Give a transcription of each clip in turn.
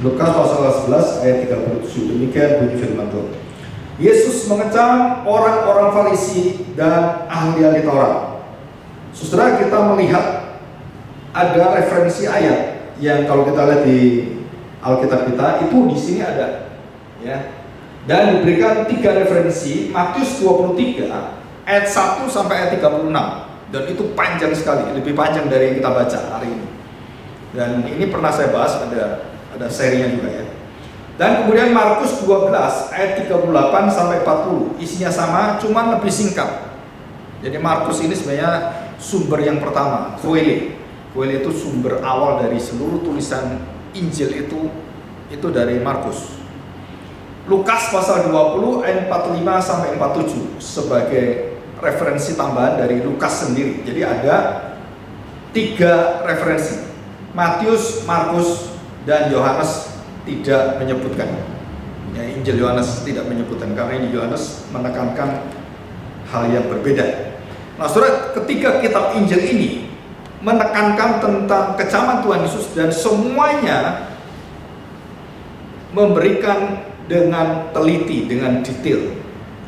Lukas pasal 11 ayat 37. Demikian bunyi firman Tuhan. Yesus mengecam orang-orang Farisi dan ahli-ahli Taurat. Saudara, kita melihat ada referensi ayat yang kalau kita lihat di Alkitab kita itu di sini ada, ya. Dan diberikan 3 referensi, Matius 23 ayat 1 sampai ayat 36. Dan itu panjang sekali, lebih panjang dari yang kita baca hari ini. Dan ini pernah saya bahas, ada serinya juga, ya. Dan kemudian Markus 12 ayat 38 sampai 40, isinya sama, cuma lebih singkat. Jadi Markus ini sebenarnya sumber yang pertama, Koele. Koele itu sumber awal dari seluruh tulisan Injil itu dari Markus. Lukas pasal 20 ayat 45 sampai 47 sebagai referensi tambahan dari Lukas sendiri. Jadi ada 3 referensi. Matius, Markus, dan Yohanes tidak menyebutkan. Ya, Injil Yohanes tidak menyebutkan karena ini Yohanes menekankan hal yang berbeda. Nah, saudara, ketika kitab Injil ini menekankan tentang kecaman Tuhan Yesus dan semuanya memberikan dengan teliti, dengan detail,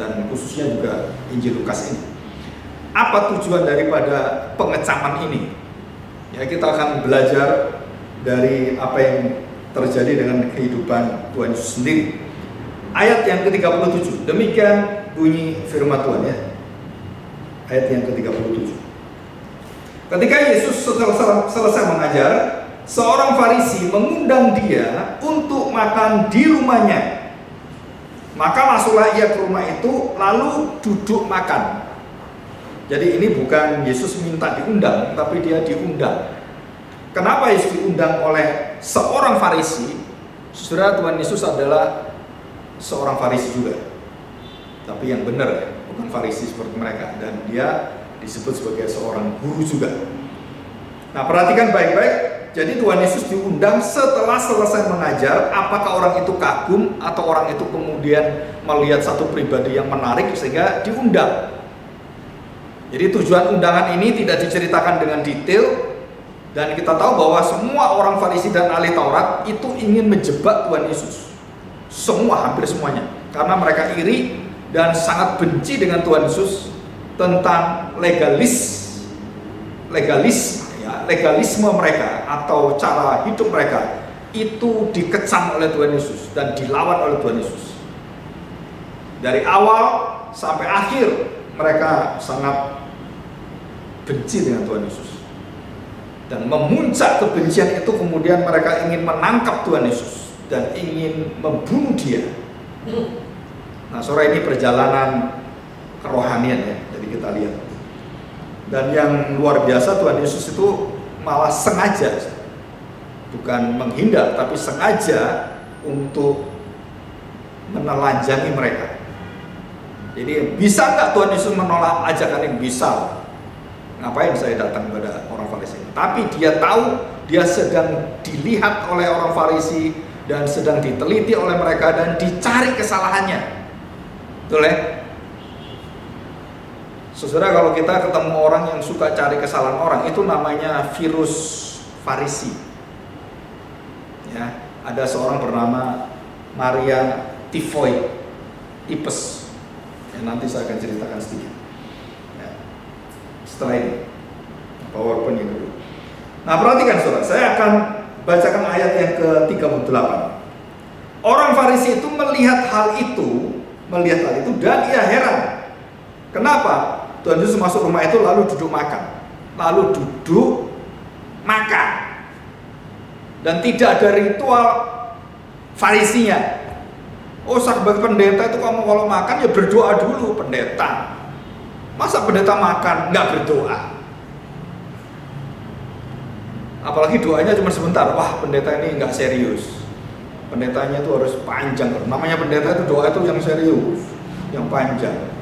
dan khususnya juga Injil Lukas ini. Apa tujuan daripada pengecaman ini? Ya, kita akan belajar dari apa yang terjadi dengan kehidupan Tuhan Yesus sendiri. Ayat yang ke-37, demikian bunyi firman Tuhan, ya. Ayat yang ke-37. Ketika Yesus selesai mengajar, seorang Farisi mengundang dia untuk makan di rumahnya. Maka masuklah ia ke rumah itu, lalu duduk makan. Jadi ini bukan Yesus minta diundang, tapi dia diundang. Kenapa Yesus diundang oleh seorang Farisi? Saudara, Tuhan Yesus adalah seorang Farisi juga, tapi yang benar, ya, bukan Farisi seperti mereka. Dan dia disebut sebagai seorang guru juga. Nah, perhatikan baik-baik. Jadi Tuhan Yesus diundang setelah selesai mengajar. Apakah orang itu kagum atau orang itu kemudian melihat satu pribadi yang menarik sehingga diundang? Jadi tujuan undangan ini tidak diceritakan dengan detail. Dan kita tahu bahwa semua orang Farisi dan ahli Taurat itu ingin menjebak Tuhan Yesus. Semua, hampir semuanya. Karena mereka iri dan sangat benci dengan Tuhan Yesus tentang legalisme mereka atau cara hidup mereka itu dikecam oleh Tuhan Yesus dan dilawan oleh Tuhan Yesus. Dari awal sampai akhir mereka sangat benci dengan Tuhan Yesus. Dan memuncak kebencian itu kemudian mereka ingin menangkap Tuhan Yesus dan ingin membunuh dia. Nah, sore ini perjalanan kerohanian, ya. Jadi kita lihat. Dan yang luar biasa, Tuhan Yesus itu malah sengaja, bukan menghindar, tapi sengaja untuk menelanjangi mereka. Jadi bisa nggak Tuhan Yesus menolak ajakan yang bisa? Ngapain saya datang kepada orang Farisi? Tapi dia tahu dia sedang dilihat oleh orang Farisi dan sedang diteliti oleh mereka dan dicari kesalahannya. Betul, ya? Saudara, kalau kita ketemu orang yang suka cari kesalahan orang, itu namanya virus Farisi. Ya, ada seorang bernama Maria Tipes. Ya, nanti saya akan ceritakan sedikit. Ya, setelah ini, PowerPoint yang dulu. Nah, perhatikan saudara, saya akan bacakan ayat yang ke-38. Orang Farisi itu melihat hal itu dan ia heran. Kenapa? Tuhan Yesus masuk rumah itu lalu duduk makan. Dan tidak ada ritual Farisinya. Oh, sebagai pendeta itu kamu kalau makan ya berdoa dulu, pendeta. Masa pendeta makan nggak berdoa? Apalagi doanya cuma sebentar. Wah, pendeta ini nggak serius. Pendetanya itu harus panjang. Namanya pendeta itu doa itu yang serius, yang panjang.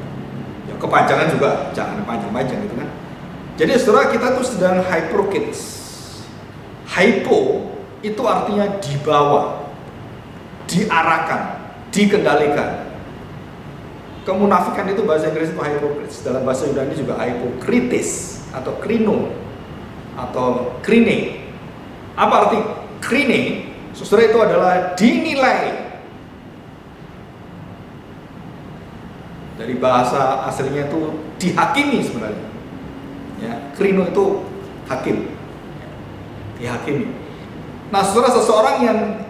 Kepanjangan juga jangan panjang-panjang gitu kan. Jadi saudara, kita tuh sedang hyperkids. Hypo itu artinya dibawa, diarahkan, dikendalikan. Kemunafikan itu bahasa Inggris itu hypocrites. Dalam bahasa Yunani juga hypokrites atau krino atau krine. Apa arti krine? Saudara, itu adalah dinilai. Dari bahasa aslinya itu dihakimi sebenarnya. Ya, krino itu hakim. Dihakimi. Nah, saudara, seseorang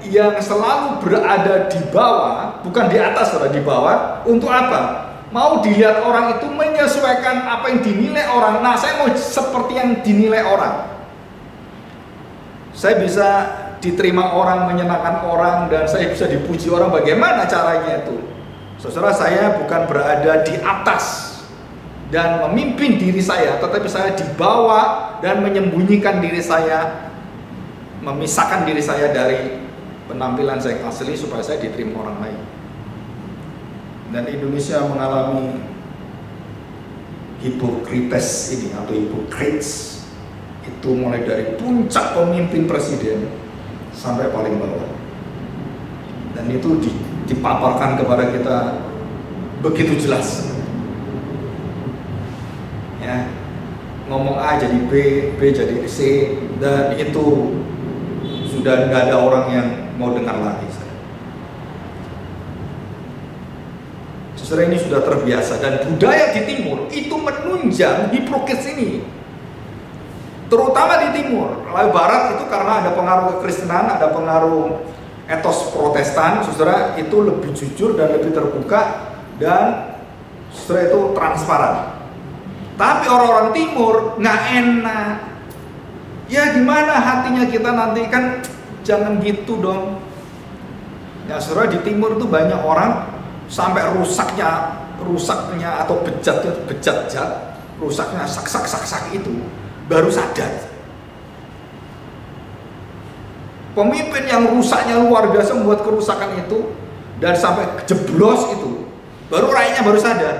yang selalu berada di bawah, bukan di atas, saudara, di bawah, untuk apa? Mau dilihat orang itu menyesuaikan apa yang dinilai orang. Nah, saya mau seperti yang dinilai orang. Saya bisa diterima orang, menyenangkan orang, dan saya bisa dipuji orang. Bagaimana caranya itu? Saudara, saya bukan berada di atas dan memimpin diri saya, tetapi saya di bawah dan menyembunyikan diri saya, memisahkan diri saya dari penampilan saya yang asli supaya saya diterima orang lain. Dan Indonesia mengalami hipokrites ini atau hipokrites itu mulai dari puncak pemimpin presiden sampai paling bawah. Dan itu dipaparkan kepada kita begitu jelas. Ya, ngomong A jadi B, B jadi C, dan itu sudah nggak ada orang yang mau dengar lagi. Saudara, ini sudah terbiasa, dan budaya di timur itu menunjang hipokrites ini, terutama di timur. Lalu barat itu karena ada pengaruh kekristenan, ada pengaruh etos Protestan, saudara, itu lebih jujur dan lebih terbuka, dan saudara itu transparan. Tapi orang-orang timur nggak enak. Ya gimana hatinya kita nanti, kan jangan gitu dong. Ya saudara, di timur itu banyak orang sampai rusaknya atau bejat, rusaknya sak itu baru sadar. Pemimpin yang rusaknya luar biasa membuat kerusakan itu dan sampai jeblos itu, baru rakyatnya baru sadar.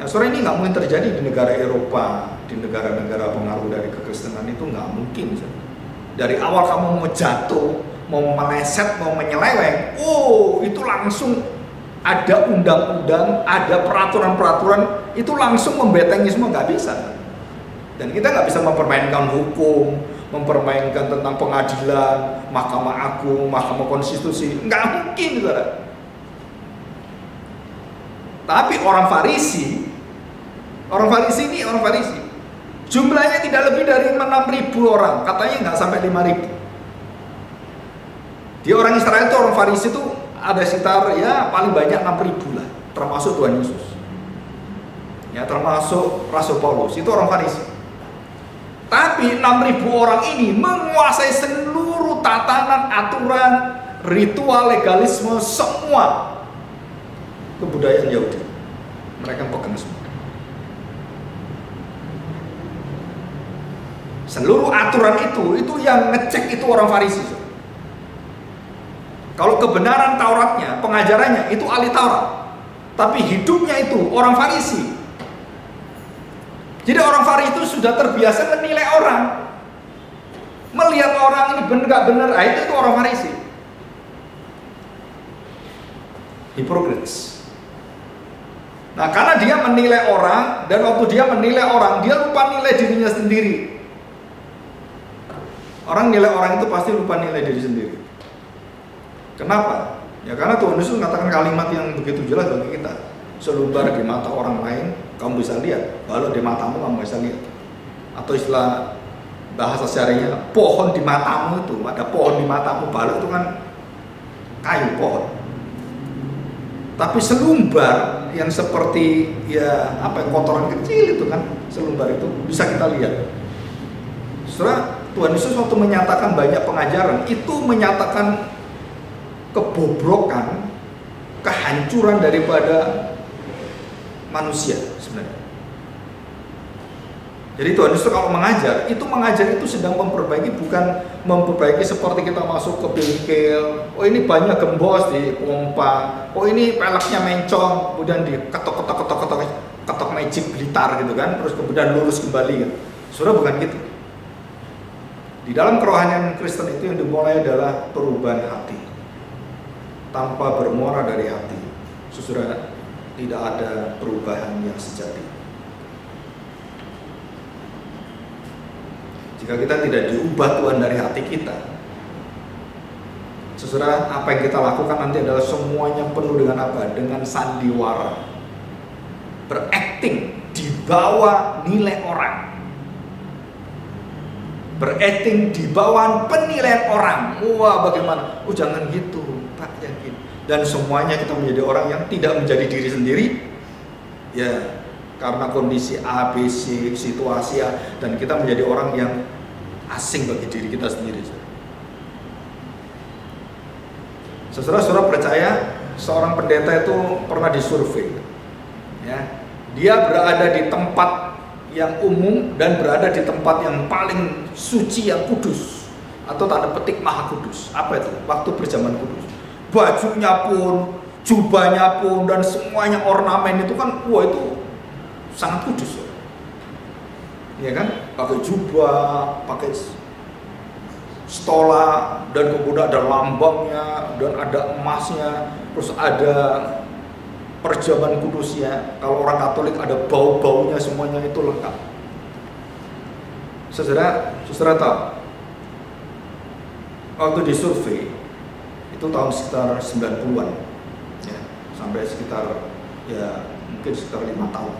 Nah, sore ini nggak mungkin terjadi di negara Eropa, di negara-negara pengaruh dari kekristenan itu nggak mungkin. Dari awal kamu mau jatuh, mau meleset, mau menyeleweng, itu langsung ada undang-undang, ada peraturan-peraturan, itu langsung membetengi semua, nggak bisa. Dan kita nggak bisa mempermainkan hukum, mempermainkan tentang pengadilan, Mahkamah Agung, Mahkamah Konstitusi, nggak mungkin, saudara. Tapi orang Farisi ini jumlahnya tidak lebih dari 6.000 orang, katanya nggak sampai 5.000. Di orang Israel itu, orang Farisi itu ada sekitar ya paling banyak 6.000 lah, termasuk Tuhan Yesus, ya termasuk Rasul Paulus, itu orang Farisi. Tapi 6.000 orang ini menguasai seluruh tatanan, aturan, ritual, legalisme, semua kebudayaan Yahudi. Mereka pegang semua. Seluruh aturan itu yang ngecek itu orang Farisi. Kalau kebenaran Tauratnya, pengajarannya itu ahli Taurat, tapi hidupnya itu orang Farisi. Jadi orang Farisi itu sudah terbiasa menilai orang, melihat orang ini benar nggak benar, itu orang Farisi. Hipokrites. Nah, karena dia menilai orang, dan waktu dia menilai orang, dia lupa nilai dirinya sendiri. Orang nilai orang itu pasti lupa nilai diri sendiri. Kenapa? Ya karena Tuhan Yesus mengatakan kalimat yang begitu jelas bagi kita. Selumbar di mata orang lain kamu bisa lihat, kalau di matamu kamu bisa lihat. Atau istilah bahasa syariahnya, pohon di matamu itu, ada pohon di matamu, balok itu kan kayu pohon. Tapi selumbar yang seperti ya kotoran kecil itu kan, selumbar itu bisa kita lihat. Setelah Tuhan Yesus waktu menyatakan banyak pengajaran, itu menyatakan kebobrokan, kehancuran daripada manusia sebenarnya. Jadi Tuhan Yesus kalau mengajar itu sedang memperbaiki, bukan memperbaiki seperti kita masuk ke bengkel. Oh ini banyak gembos di pompa. Oh ini peleknya mencong, kemudian diketok magic blitar gitu kan, terus kemudian lurus kembali kan. Saudara, bukan gitu. Di dalam kerohanian Kristen itu yang dimulai adalah perubahan hati. Tanpa bermuara dari hati, saudara, tidak ada perubahan yang sejati. jika kita tidak diubah Tuhan dari hati kita, saudara, apa yang kita lakukan nanti adalah semuanya penuh dengan apa? Dengan sandiwara, berakting di bawah nilai orang, berakting di bawah penilaian orang. Wah, bagaimana? Oh, jangan gitu, Pak, yakin. Dan semuanya kita menjadi orang yang tidak menjadi diri sendiri, ya, karena kondisi A, B, C, situasi A, dan kita menjadi orang yang asing bagi diri kita sendiri. Saudara-saudara percaya seorang pendeta itu pernah disurvei, ya, dia berada di tempat yang umum dan berada di tempat yang paling suci, yang kudus, atau tanda petik maha kudus. Apa itu? Waktu berjaman kudus, bajunya pun, jubahnya pun, dan semuanya ornamen itu kan, wah, itu sangat kudus, ya kan? Pakai jubah, pakai stola, dan kemudian ada lambangnya, dan ada emasnya, terus ada perjamuan kudusnya. Kalau orang Katolik ada bau-baunya, semuanya itu lengkap. Saudara tahu, waktu disurvei itu tahun sekitar 90-an, ya, sampai sekitar, ya, mungkin sekitar 5 tahun.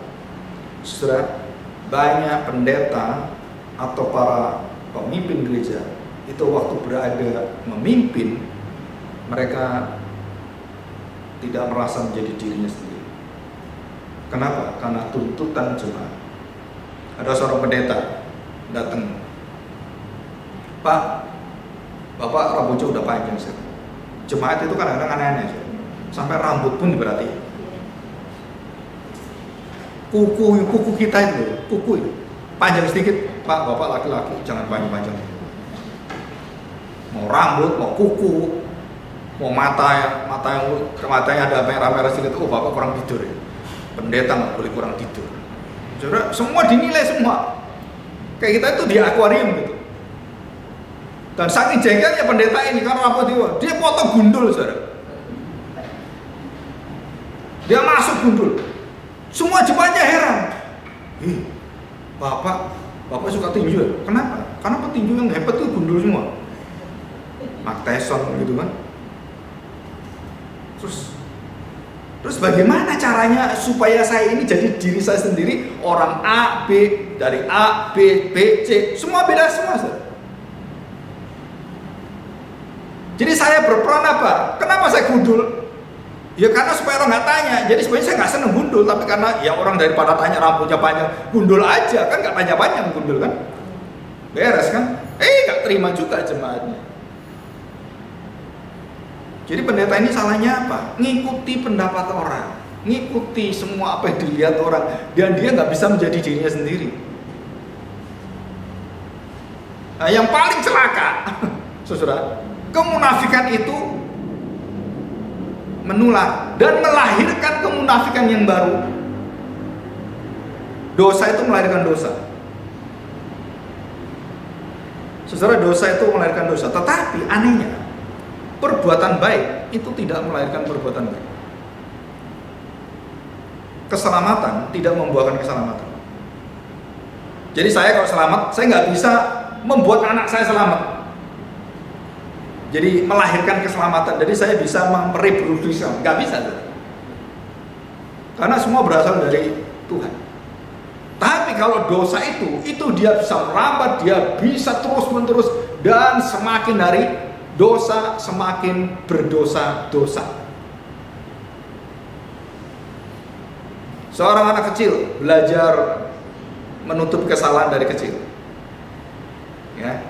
Saudara, banyak pendeta atau para pemimpin gereja itu waktu berada memimpin, mereka tidak merasa menjadi dirinya sendiri. Kenapa? Karena tuntutan jemaat. Ada seorang pendeta datang, Pak, Bapak rambutnya udah panjang, sir. Jemaat itu kan kadang-kadang aneh-aneh, sir. Sampai rambut pun diperhatiin. Kuku kita itu, kuku itu panjang sedikit, Pak, Bapak laki-laki, jangan panjang-panjang. Mau rambut, mau kuku, mau matanya ada merah-merah sedikit, oh, Bapak kurang tidur ya. Pendeta nggak boleh kurang tidur. Saudara, semua dinilai semua. Kayak kita itu di akuarium gitu. Dan saking jengkelnya pendeta ini karena rambut dia potong gundul, saudara. Dia masuk gundul. Semua jemaatnya heran. Bapak suka tinju ya? Kenapa? Karena petinju yang hebat itu gundul semua. Mark Tyson gitu kan. Terus bagaimana caranya supaya saya ini jadi diri saya sendiri? Orang A, B, dari A, B, C, semua beda semua, saudara. Jadi saya berperan apa? Kenapa saya gundul? Ya karena supaya orang nggak tanya. Jadi sebenarnya saya nggak seneng gundul, tapi karena ya orang daripada tanya rambutnya panjang, gundul aja kan, nggak panjang-panjang gundul kan, beres kan? Nggak terima juga jemaatnya. Jadi pendeta ini salahnya apa? Ngikuti pendapat orang, ngikuti semua apa yang dilihat orang, dan dia nggak bisa menjadi dirinya sendiri. Nah, yang paling celaka, saudara, kemunafikan itu menular dan melahirkan kemunafikan yang baru. Dosa itu melahirkan dosa. Saudara, dosa itu melahirkan dosa. Tetapi anehnya, perbuatan baik itu tidak melahirkan perbuatan baik. Keselamatan tidak membuahkan keselamatan. Jadi saya kalau selamat, saya nggak bisa membuat anak saya selamat. Jadi melahirkan keselamatan. Jadi saya bisa mereproduksi, nggak bisa. Karena semua berasal dari Tuhan. Tapi kalau dosa itu dia bisa merambat, dia bisa terus-menerus, dan semakin hari dosa semakin berdosa-dosa. Seorang anak kecil belajar menutup kesalahan dari kecil, ya.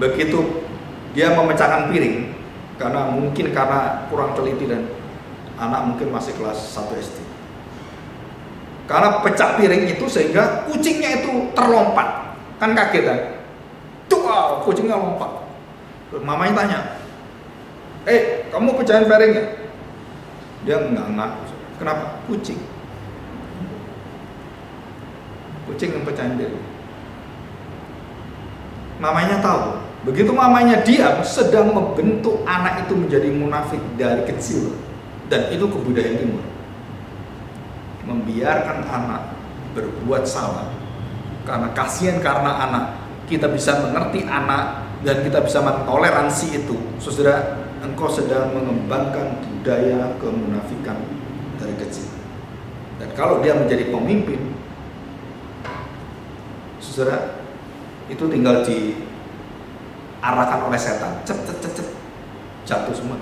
Begitu dia memecahkan piring, karena kurang teliti dan anak mungkin masih kelas 1 SD. Karena pecah piring itu sehingga kucingnya itu terlompat, kan kaget kan? Wow, kucingnya lompat. Mamanya tanya, kamu pecahin piringnya? Dia enggak. Kenapa? Kucing yang pecahin piring. Mamanya tahu. Begitu mamanya diam, sedang membentuk anak itu menjadi munafik dari kecil. Dan itu kebudayaan timur. Membiarkan anak berbuat salah karena kasihan karena anak, kita bisa mengerti anak dan kita bisa mentoleransi itu. Saudara, engkau sedang mengembangkan budaya kemunafikan dari kecil. Dan kalau dia menjadi pemimpin, saudara, itu tinggal diarahkan oleh setan, cep, jatuh semua.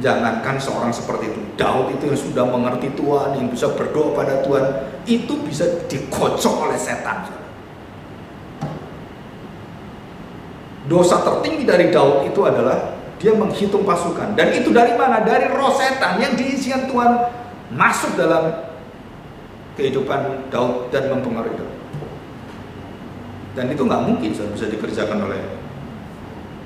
Jangankan seorang seperti itu, Daud itu yang sudah mengerti Tuhan, yang bisa berdoa pada Tuhan, itu bisa dikocok oleh setan. Dosa tertinggi dari Daud itu adalah dia menghitung pasukan. Dan itu dari mana? Dari roh setan yang diizinkan Tuhan masuk dalam kehidupan Daud dan mempengaruhi Daud. Dan itu nggak mungkin bisa dikerjakan oleh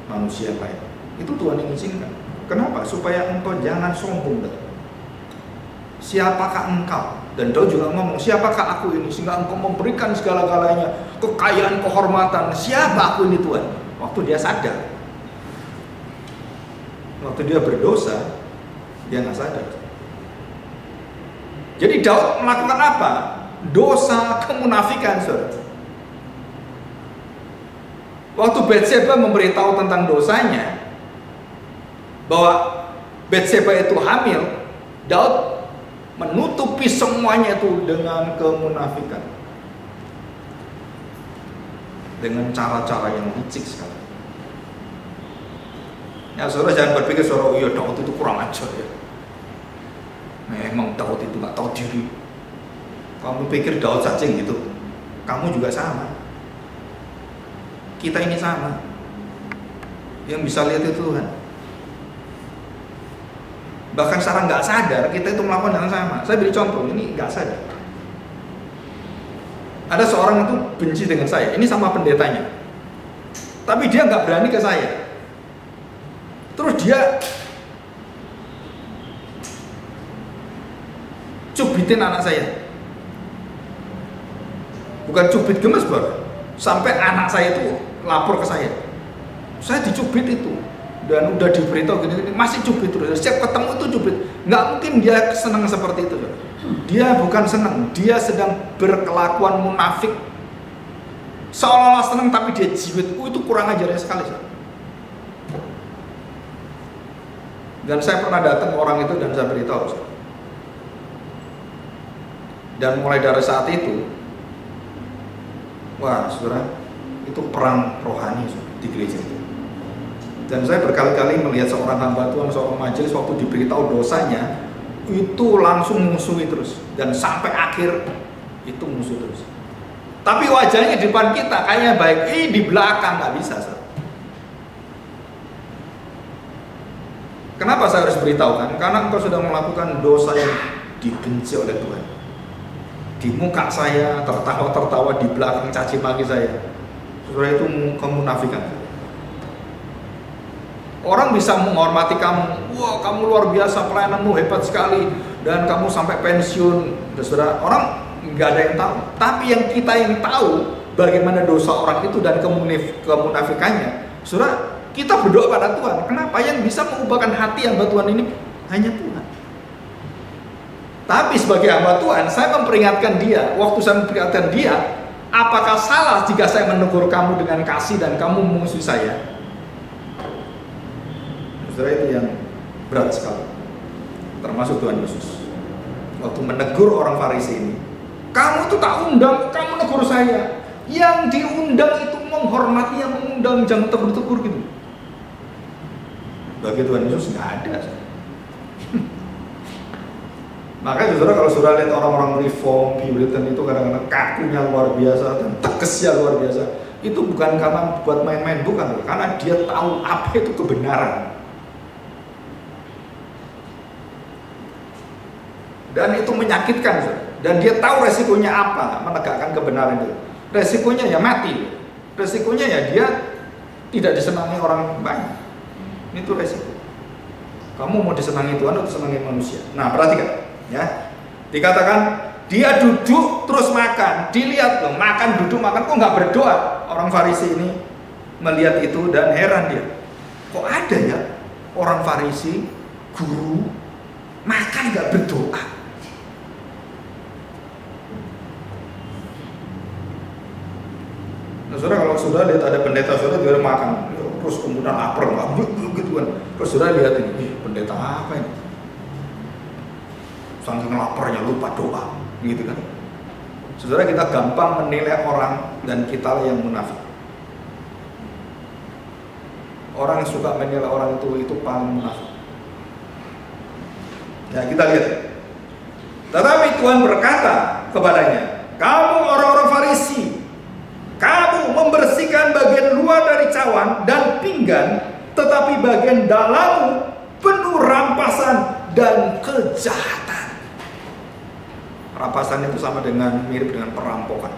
manusia yang lain. Itu Tuhan yang izinkan. Kenapa? Supaya engkau jangan sombong. Siapakah engkau? Dan Daud juga ngomong, siapakah aku ini? Sehingga engkau memberikan segala-galanya, kekayaan, kehormatan. Siapa aku ini Tuhan? Waktu dia sadar. Waktu dia berdosa, dia nggak sadar. Jadi Daud melakukan apa? Dosa kemunafikan, saudara. Waktu Batseba memberitahu tentang dosanya, bahwa Batseba itu hamil, Daud menutupi semuanya itu dengan kemunafikan, dengan cara-cara yang licik sekali. Ya saudara, jangan berpikir saudara, iya Daud itu kurang ajar ya. Memang Daud itu nggak tahu diri. Kamu pikir Daud saja gitu? Kamu juga sama. Kita ini sama. Yang bisa lihat itu Tuhan. Bahkan secara nggak sadar kita itu melakukan yang sama. Saya beri contoh, ini nggak sadar. Ada seorang itu benci dengan saya. Ini sama pendetanya. Tapi dia nggak berani ke saya. Terus dia cubitin anak saya. Bukan cubit gemes, Bro. Sampai anak saya itu lapor ke saya. Saya dicubit itu. Dan udah diberitahu gini-gini, masih cubit terus. Setiap ketemu itu cubit. Nggak mungkin dia senang seperti itu. Dia bukan senang, dia sedang berkelakuan munafik. Seolah-olah senang tapi dia jiwit. Itu kurang ajarnya sekali. Dan saya pernah datang ke orang itu dan saya beritahu. Dan mulai dari saat itu, wah saudara, itu perang rohani di gereja itu. Dan saya berkali-kali melihat seorang hamba Tuhan, seorang majelis waktu diberitahu dosanya, itu langsung musuhi terus. Dan sampai akhir, itu musuh terus. Tapi wajahnya di depan kita kayaknya baik, di belakang nggak bisa. Saudara. Kenapa saya harus beritahu kan? Karena engkau sudah melakukan dosa yang dibenci oleh Tuhan. Di muka saya tertawa-tertawa, di belakang caci maki saya. Saudara, itu kemunafikan. Orang bisa menghormati kamu, wah kamu luar biasa, pelayananmu hebat sekali, dan kamu sampai pensiun. Saudara, orang nggak ada yang tahu. Tapi yang kita yang tahu bagaimana dosa orang itu dan kemunafikannya. Saudara, kita berdoa pada Tuhan. Kenapa? Yang bisa mengubahkan hati hamba Tuhan ini hanya Tuhan. Tapi sebagai hamba Tuhan, saya memperingatkan dia. Waktu saya memperingatkan dia, apakah salah jika saya menegur kamu dengan kasih dan kamu memusuhi saya? Saudara, itu yang berat sekali. Termasuk Tuhan Yesus. Waktu menegur orang Farisi ini, kamu tuh tak undang, kamu negur saya. Yang diundang itu menghormati yang mengundang, jangan tegur-tegur gitu. Bagi Tuhan Yesus nggak ada. Makanya saudara, kalau saudara lihat orang-orang reform, Puritan itu kadang-kadang kakunya luar biasa dan tegasnya luar biasa. Itu bukan karena buat main-main, bukan. Karena dia tahu apa itu kebenaran. Dan itu menyakitkan, saudara. Dan dia tahu resikonya apa menegakkan kebenaran itu. Resikonya ya mati. Resikonya ya dia tidak disenangi orang banyak. Itu resiko. Kamu mau disenangi Tuhan atau disenangi manusia? Nah, perhatikan ya. Dikatakan dia duduk terus makan. Dilihat loh, makan duduk makan kok nggak berdoa. Orang Farisi ini melihat itu dan heran dia. Kok ada ya orang Farisi, guru, makan nggak berdoa? Nah, saudara kalau saudara lihat ada pendeta saudara dia makan, terus kemudian lapar, gitu kan. Terus saudara lihat ini, pendeta apa ini? Saking laparnya lupa doa, gitu kan. Saudara, kita gampang menilai orang dan kita yang munafik. Orang yang suka menilai orang itu paling munafik. Nah, kita lihat. Tetapi Tuhan berkata kepadanya, kamu orang-orang Farisi, kamu membersihkan bagian luar dari cawan dan pinggan, tetapi bagian dalammu penuh rampasan dan kejahatan. Rampasan itu sama dengan mirip dengan perampokan.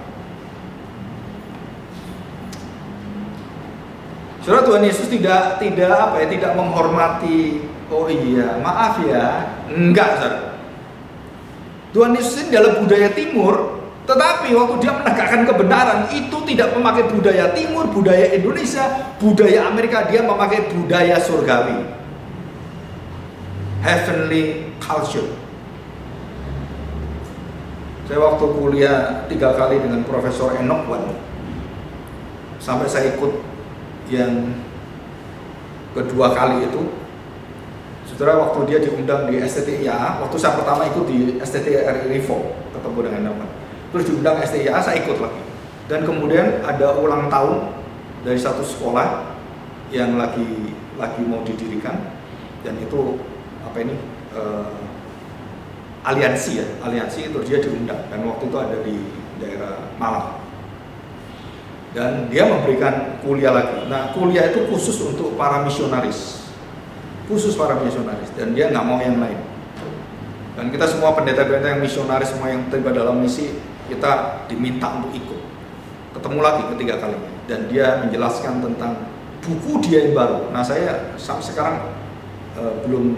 Saudara, Tuhan Yesus tidak menghormati. Oh iya, maaf ya, enggak, saudara. Tuhan Yesus ini dalam budaya Timur, tetapi waktu dia menegakkan kebenaran itu tidak memakai budaya Timur, budaya Indonesia, budaya Amerika, dia memakai budaya surgawi, heavenly culture. Saya waktu kuliah 3 kali dengan Profesor Enoch Wan, sampai saya ikut yang kedua kali itu. Saudara, waktu dia diundang di STTIA, waktu saya pertama ikut di STTIA Reform, ketemu dengan nama. Terus diundang STTIA, saya ikut lagi. Dan kemudian ada ulang tahun dari satu sekolah yang lagi mau didirikan, dan itu aliansi itu dia diundang, dan waktu itu ada di daerah Malang. Dan dia memberikan kuliah lagi. Nah, kuliah itu khusus untuk para misionaris. Dan dia nggak mau yang lain. Dan kita semua pendeta-pendeta yang misionaris, semua yang terlibat dalam misi, kita diminta untuk ikut. Ketemu lagi ketiga kalinya, dan dia menjelaskan tentang buku dia yang baru. Nah, saya sampai sekarang belum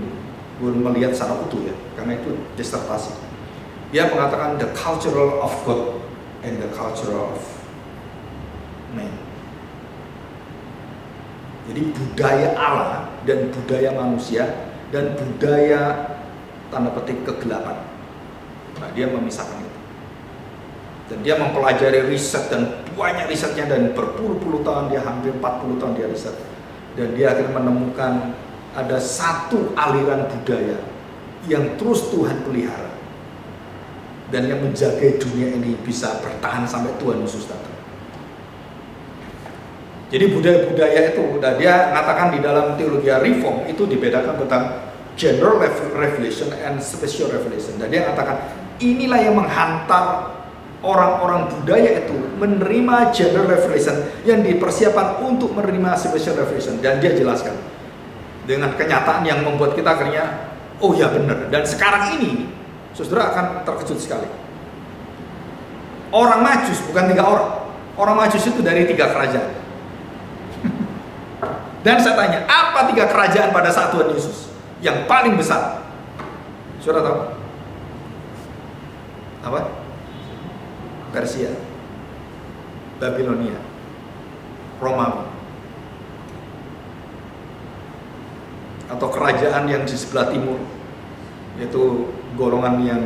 melihat secara utuh ya, karena itu disertasi. Dia mengatakan the culture of God and the culture of man. Jadi budaya Allah dan budaya manusia dan budaya tanda petik kegelapan. Nah, dia memisahkan itu. Dan dia mempelajari riset, dan banyak risetnya, dan berpuluh-puluh tahun, dia hampir 40 tahun dia riset. Dan dia akhirnya menemukan ada satu aliran budaya yang terus Tuhan pelihara dan yang menjaga dunia ini bisa bertahan sampai Tuhan Yesus datang. Jadi budaya-budaya itu, dan dia mengatakan di dalam teologi reform itu dibedakan tentang general revelation and special revelation. Dan dia mengatakan inilah yang menghantar orang-orang budaya itu menerima general revelation yang dipersiapkan untuk menerima special revelation. Dan dia jelaskan dengan kenyataan yang membuat kita akhirnya, oh ya benar. Dan sekarang ini, saudara akan terkejut sekali. Orang Majus bukan 3 orang. Orang Majus itu dari 3 kerajaan. Dan saya tanya, apa 3 kerajaan pada saat Tuhan Yesus yang paling besar? Saudara tahu? Apa? Persia, Babilonia, Romawi, atau kerajaan yang di sebelah timur, yaitu golongan yang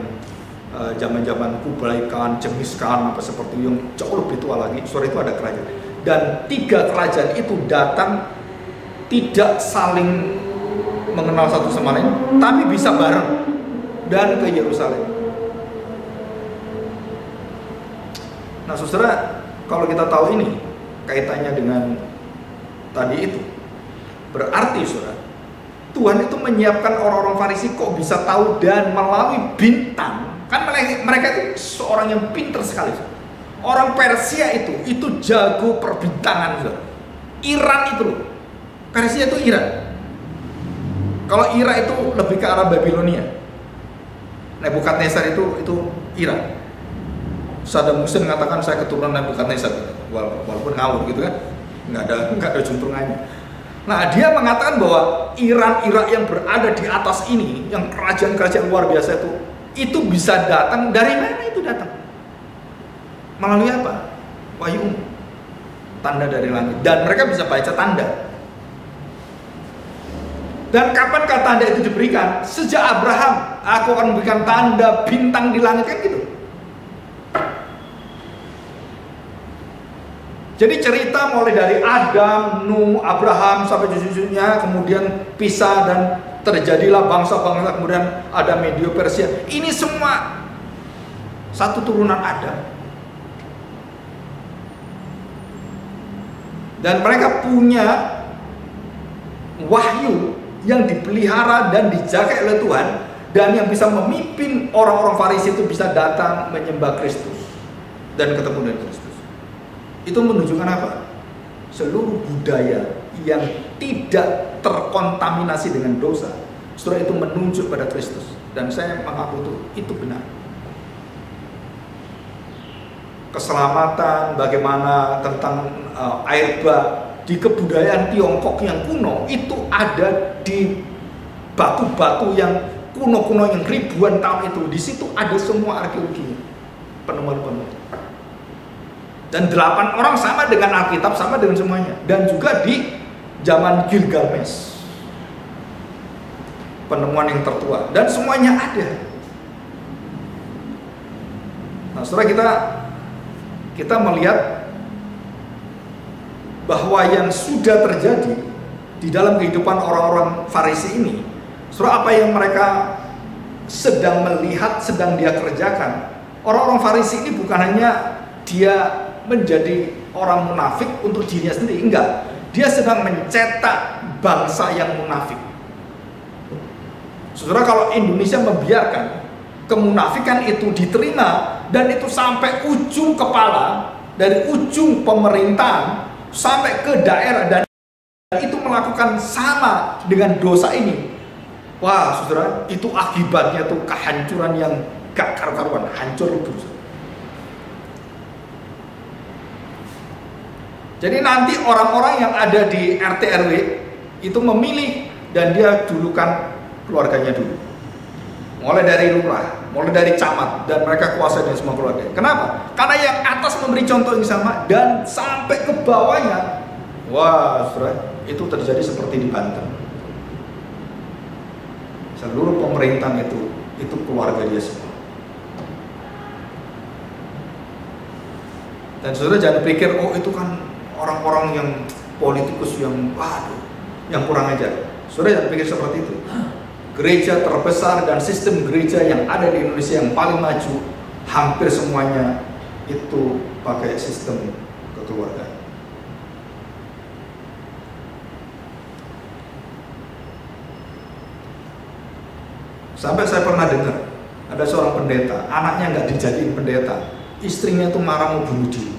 zaman-zaman Kublai Khan, Genghis Khan, apa seperti yang jauh lebih tua lagi. Sore itu ada kerajaan, dan 3 kerajaan itu datang tidak saling mengenal satu sama lain, tapi bisa bareng dan ke Yerusalem. Nah, saudara, kalau kita tahu ini kaitannya dengan tadi itu, berarti saudara, Tuhan itu menyiapkan orang-orang Farisi kok bisa tahu dan melalui bintang. Kan mereka itu seorang yang pintar sekali. Orang Persia itu jago perbintangan, saudara. Iran itu loh. Persia itu Iran. Kalau Irak itu lebih ke arah Babilonia. Nebukadnezar itu Iran. Saddam Hussein mengatakan saya keturunan Nebukadnezar, walaupun ngawur gitu kan, nggak ada juntrungannya. Nah, dia mengatakan bahwa Irak yang berada di atas ini, yang kerajaan-kerajaan luar biasa itu bisa datang dari mana? Itu datang melalui apa? Wahyu, tanda dari langit, dan mereka bisa baca tanda. Dan kapankah tanda itu diberikan? Sejak Abraham, aku akan memberikan tanda bintang di langit, kan gitu. Jadi cerita mulai dari Adam, Nuh, Abraham sampai cucu-cucunya, kemudian pisah dan terjadilah bangsa-bangsa, kemudian ada Medio Persia. Ini semua satu turunan Adam. Dan mereka punya wahyu yang dipelihara dan dijaga oleh Tuhan, dan yang bisa memimpin orang-orang Farisi itu bisa datang menyembah Kristus dan ketemu dengan Kristus. Itu menunjukkan apa? Seluruh budaya yang tidak terkontaminasi dengan dosa, setelah itu menunjuk pada Kristus. Dan saya mengaku itu benar. Keselamatan, bagaimana tentang air bah di kebudayaan Tiongkok yang kuno itu ada di batu-batu yang kuno-kuno yang ribuan tahun itu. Di situ ada semua arkeologinya, penemuan-penemuan. Dan 8 orang sama dengan Alkitab, sama dengan semuanya. Dan juga di zaman Gilgamesh, penemuan yang tertua, dan semuanya ada. Nah, setelah kita melihat bahwa yang sudah terjadi di dalam kehidupan orang-orang Farisi ini, setelah apa yang mereka sedang melihat, sedang dia kerjakan. Orang-orang Farisi ini bukan hanya dia menjadi orang munafik untuk dirinya sendiri, enggak. Dia sedang mencetak bangsa yang munafik. Saudara, kalau Indonesia membiarkan kemunafikan itu diterima dan itu sampai ujung kepala, dari ujung pemerintahan sampai ke daerah, dan itu melakukan sama dengan dosa ini, wah saudara, itu akibatnya tuh kehancuran yang gak karu-karuan, hancur itu. Jadi nanti orang-orang yang ada di RT RW itu memilih, dan dia dulukan keluarganya dulu. Mulai dari lurah, mulai dari camat, dan mereka kuasai dengan semua keluarga. Kenapa? Karena yang atas memberi contoh yang sama, dan sampai ke bawahnya, wah saudara, itu terjadi seperti di Banten. Seluruh pemerintahan itu keluarga dia semua. Dan saudara jangan pikir, oh itu kan orang-orang yang politikus yang waduh, yang kurang ajar. Saudara jangan pikir seperti itu. Gereja terbesar dan sistem gereja yang ada di Indonesia yang paling maju, hampir semuanya itu pakai sistem kekeluargaan. Sampai saya pernah dengar ada seorang pendeta, anaknya nggak dijadiin pendeta, istrinya itu marah mau bunuh diri.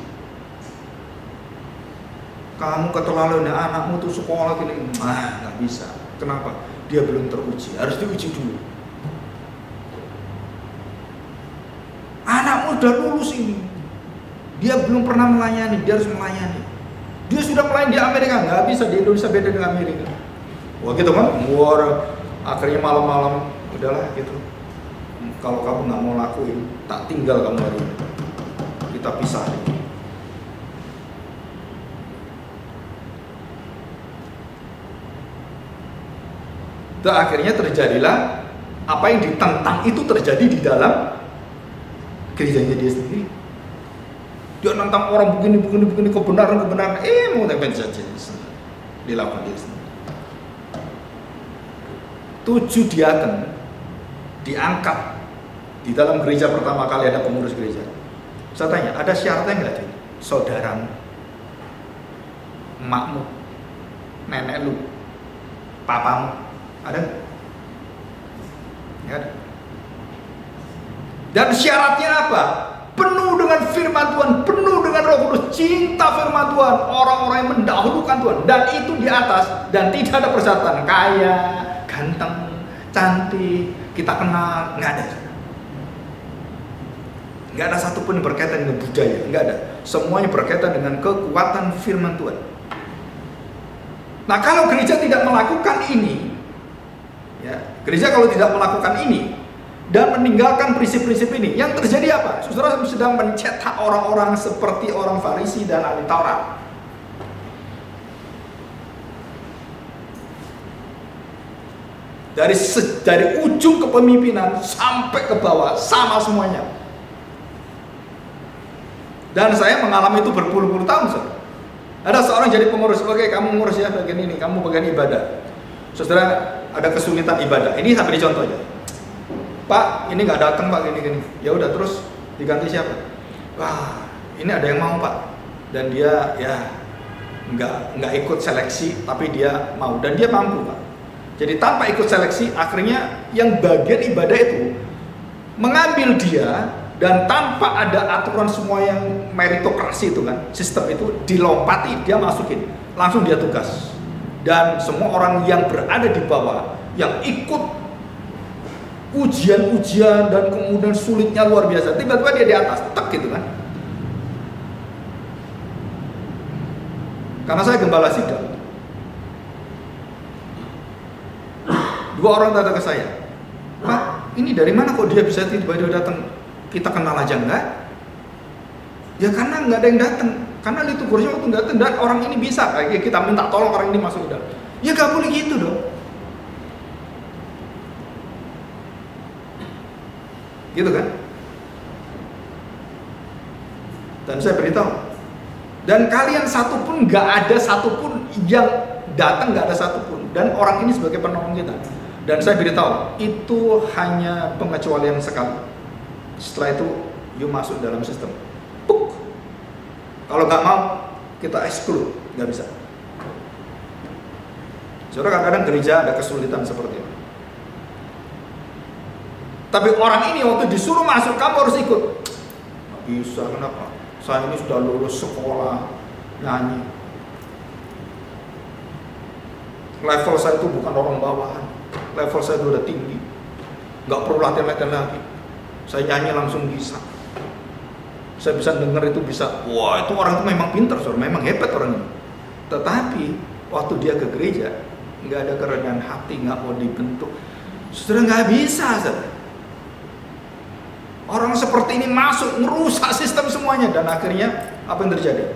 Kamu keterlaluan, anakmu tuh sekolah gini, nggak bisa. Kenapa? Dia belum teruji, harus diuji dulu. Anakmu udah lulus ini, dia belum pernah melayani, dia harus melayani. Dia sudah melayani di Amerika, nggak bisa, di Indonesia beda dengan Amerika. Wah gitu kan, akhirnya malam-malam, udahlah gitu. Kalau kamu nggak mau lakuin, tak tinggal kamu hari ini. Kita pisah. Dan akhirnya terjadilah apa yang ditentang itu terjadi di dalam gerejanya dia sendiri. Dia nentang orang begini kebenaran, mau tempen saja dilakukan dia sendiri. 7 diaken diangkat di dalam gereja pertama kali ada pengurus gereja. Saya tanya, ada syaratnya nggak sih? Saudaramu, emakmu, nenek lu, papamu, ada? Nggak ada. Dan syaratnya apa? Penuh dengan firman Tuhan, penuh dengan Roh Kudus, cinta firman Tuhan, orang-orang yang mendahulukan Tuhan, dan itu di atas, dan tidak ada persyaratan kaya, ganteng, cantik, kita kenal, nggak ada. Nggak ada satupun yang berkaitan dengan budaya, nggak ada. Semuanya berkaitan dengan kekuatan firman Tuhan. Nah, kalau gereja tidak melakukan ini, ya, gereja kalau tidak melakukan ini dan meninggalkan prinsip-prinsip ini, yang terjadi apa? Saudara sedang mencetak orang-orang seperti orang Farisi dan ahli Taurat. Dari ujung kepemimpinan sampai ke bawah sama semuanya. Dan saya mengalami itu berpuluh-puluh tahun, saudara. Ada seorang jadi pengurus, oke kamu ngurus ya bagian ini, kamu bagian ibadah. Saudara ada kesulitan ibadah. Ini saya beri contoh aja. Pak, ini nggak datang Pak, gini. Ya udah, terus diganti siapa? Wah, ini ada yang mau Pak. Dan dia ya nggak ikut seleksi, tapi dia mau dan dia mampu Pak. Jadi tanpa ikut seleksi, akhirnya yang bagian ibadah itu mengambil dia, dan tanpa ada aturan semua yang meritokrasi itu kan, sistem itu dilompati, dia masukin, langsung dia tugas. Dan semua orang yang berada di bawah, yang ikut ujian-ujian dan kemudian sulitnya luar biasa, tiba-tiba dia di atas, tek gitu kan. Karena saya gembala sidang, dua orang datang ke saya, Pak, ini dari mana kok dia bisa tiba-tiba datang? Kita kenal aja enggak? Ya karena nggak ada yang datang, karena liturgisnya waktu datang dan orang ini bisa, kayak kita minta tolong orang ini masuk ke dalam. Ya nggak boleh gitu dong. Gitu kan? Dan saya beritahu, dan kalian satupun nggak ada satupun yang datang, nggak ada satupun, dan orang ini sebagai penolong kita. Dan saya beritahu, itu hanya pengecualian sekali. Setelah itu, you masuk dalam sistem. Puk. Kalau nggak mau, kita exclude, nggak bisa. Saudara, kadang-kadang gereja ada kesulitan seperti itu. Tapi orang ini waktu disuruh masuk, kamu harus ikut. Nggak bisa, kenapa? Saya ini sudah lulus sekolah nyanyi. Level saya itu bukan orang bawahan. Level saya itu udah tinggi. Nggak perlu latihan-latihan lagi. Saya nyanyi langsung bisa. Saya bisa dengar itu bisa. Wah, itu orang itu memang pintar, saudara. Memang hebat orang ini. Tetapi waktu dia ke gereja, nggak ada kerendahan hati, nggak mau dibentuk. Saudara, nggak bisa, saudara. Orang seperti ini masuk, merusak sistem semuanya. Dan akhirnya, apa yang terjadi?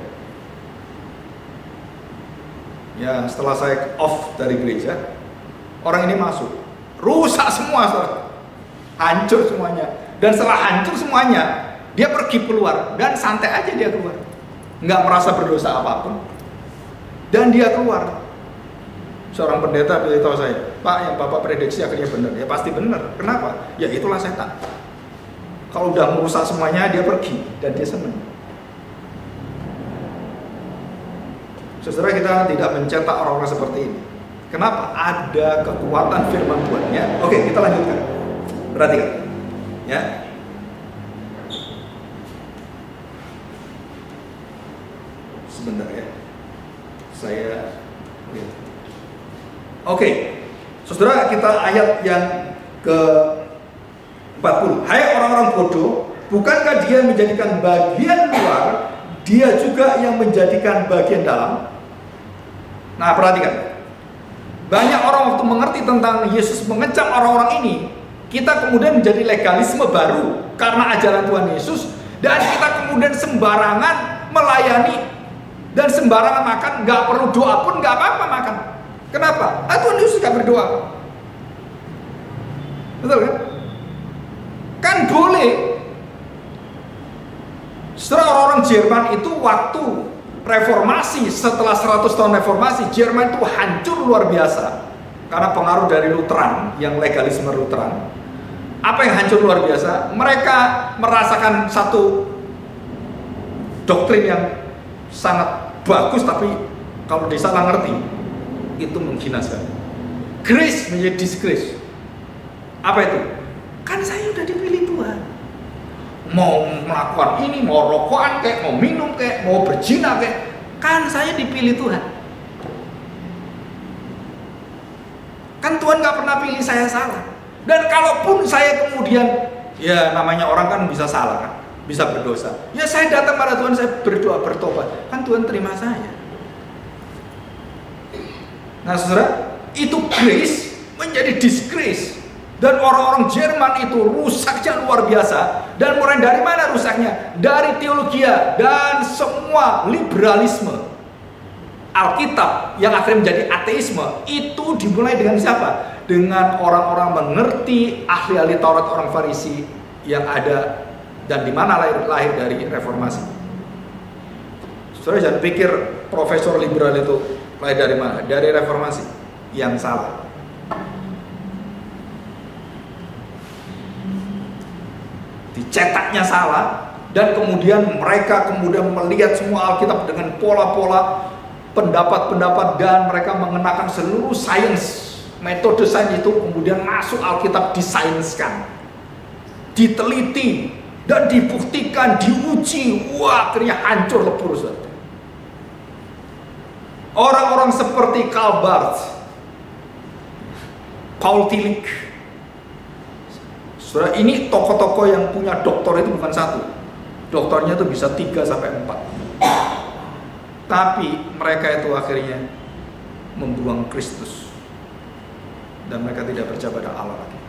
Ya, setelah saya off dari gereja, orang ini masuk. Rusak semua, saudara. Hancur semuanya. Dan setelah hancur semuanya, dia pergi keluar. Dan santai aja dia keluar. Nggak merasa berdosa apapun. Dan dia keluar. Seorang pendeta beritahu saya, Pak, yang Bapak prediksi akhirnya benar. Ya pasti benar. Kenapa? Ya itulah setan. Kalau udah merusak semuanya, dia pergi. Dan dia senang. Saudara, kita tidak mencetak orang-orang seperti ini. Kenapa? Ada kekuatan firman Tuhan. Ya, oke, kita lanjutkan. Perhatikan. Ya. Sebentar ya. Saya lihat. Oke. Saudara, kita ayat yang ke 40. Hai orang-orang bodoh, bukankah dia menjadikan bagian luar, dia juga yang menjadikan bagian dalam? Nah, perhatikan. Banyak orang waktu mengerti tentang Yesus mengecam orang-orang ini, kita kemudian menjadi legalisme baru karena ajaran Tuhan Yesus, dan kita kemudian sembarangan melayani dan sembarangan makan, nggak perlu doa pun nggak apa-apa makan. Kenapa? Tuhan Yesus nggak berdoa. Betul kan? Kan boleh. Setelah orang-orang Jerman itu waktu reformasi, setelah 100 tahun reformasi, Jerman itu hancur luar biasa karena pengaruh dari Lutheran, yang legalisme Lutheran. Apa yang hancur luar biasa? Mereka merasakan satu doktrin yang sangat bagus, tapi kalau disalah ngerti, itu menghina sekali. Grace menjadi disgrace. Apa itu? Kan saya udah dipilih Tuhan. Mau melakukan ini, mau rokokan kayak, mau minum kayak, mau berzina kayak, kan saya dipilih Tuhan. Kan Tuhan gak pernah pilih saya salah. Dan kalaupun saya kemudian, ya namanya orang kan bisa salah kan, bisa berdosa. Ya saya datang pada Tuhan, saya berdoa, bertobat, kan Tuhan terima saya. Nah saudara, itu grace menjadi disgrace. Dan orang-orang Jerman itu rusaknya luar biasa. Dan mulai dari mana rusaknya? Dari teologi dan semua liberalisme. Alkitab yang akhirnya menjadi ateisme, itu dimulai dengan siapa? Dengan orang-orang mengerti, ahli-ahli Taurat, orang Farisi yang ada dan di mana lahir dari reformasi. Saudara jangan pikir profesor liberal itu mulai dari mana? Dari reformasi yang salah. Dicetaknya salah, dan kemudian mereka melihat semua Alkitab dengan pola-pola pendapat-pendapat, dan mereka mengenakan seluruh sains, metode sains itu kemudian masuk Alkitab, disainskan, diteliti dan dibuktikan, diuji. Wah, akhirnya hancur lebur. Orang-orang seperti Karl Barth, Paul Tillich, saudara, ini tokoh-tokoh yang punya doktor itu bukan satu, doktornya itu bisa 3 sampai 4. Tapi mereka itu akhirnya membuang Kristus, dan mereka tidak percaya pada Allah lagi.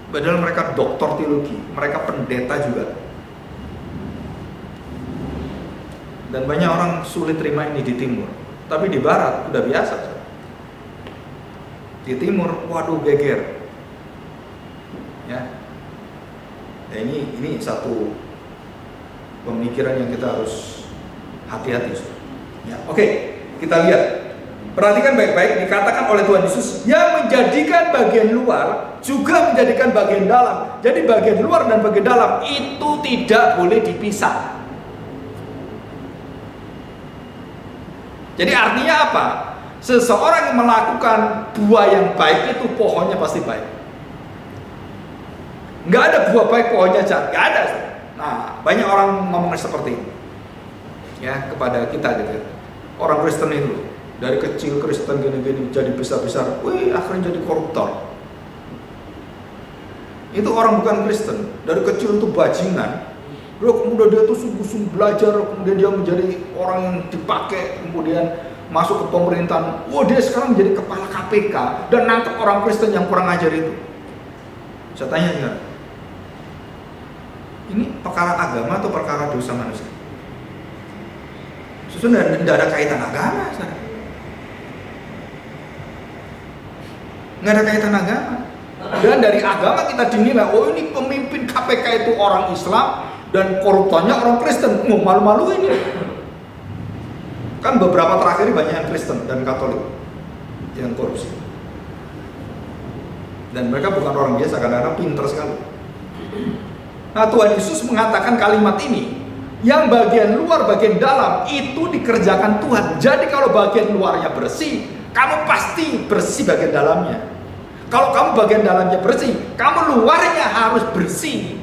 Padahal mereka doktor teologi, mereka pendeta juga. Dan banyak orang sulit terima ini di timur, tapi di barat udah biasa. Di timur, waduh, geger. Ya, ini satu pemikiran yang kita harus hati-hati. Ya, oke, kita lihat. Perhatikan baik-baik, dikatakan oleh Tuhan Yesus yang menjadikan bagian luar juga menjadikan bagian dalam. Jadi bagian luar dan bagian dalam itu tidak boleh dipisah. Jadi artinya apa? Seseorang yang melakukan buah yang baik itu pohonnya pasti baik. Nggak ada buah baik pohonnya jahat, nggak ada. Nah, banyak orang ngomong seperti ini, ya, kepada kita gitu. Orang Kristen itu dari kecil Kristen gini-gini jadi besar-besar, wih, akhirnya jadi koruptor. Itu orang bukan Kristen, dari kecil itu bajingan. Kemudian dia tuh sungguh-sungguh belajar, kemudian dia menjadi orang yang dipakai, kemudian masuk ke pemerintahan. Wah, dia sekarang menjadi kepala KPK dan nangkep orang Kristen yang kurang ajar itu. Saya tanya ya, ini perkara agama atau perkara dosa manusia? Sesungguhnya tidak ada kaitan agama, nggak ada kaitan agama. Dan dari agama kita dinilai, oh ini pemimpin KPK itu orang Islam dan koruptornya orang Kristen. Mau malu-malu ini. Kan beberapa terakhir banyak yang Kristen dan Katolik yang korupsi. Dan mereka bukan orang biasa, kadang-kadang pinter sekali. Nah, Tuhan Yesus mengatakan kalimat ini, yang bagian luar, bagian dalam itu dikerjakan Tuhan. Jadi kalau bagian luarnya bersih, kamu pasti bersih bagian dalamnya. Kalau kamu bagian dalamnya bersih, kamu luarnya harus bersih.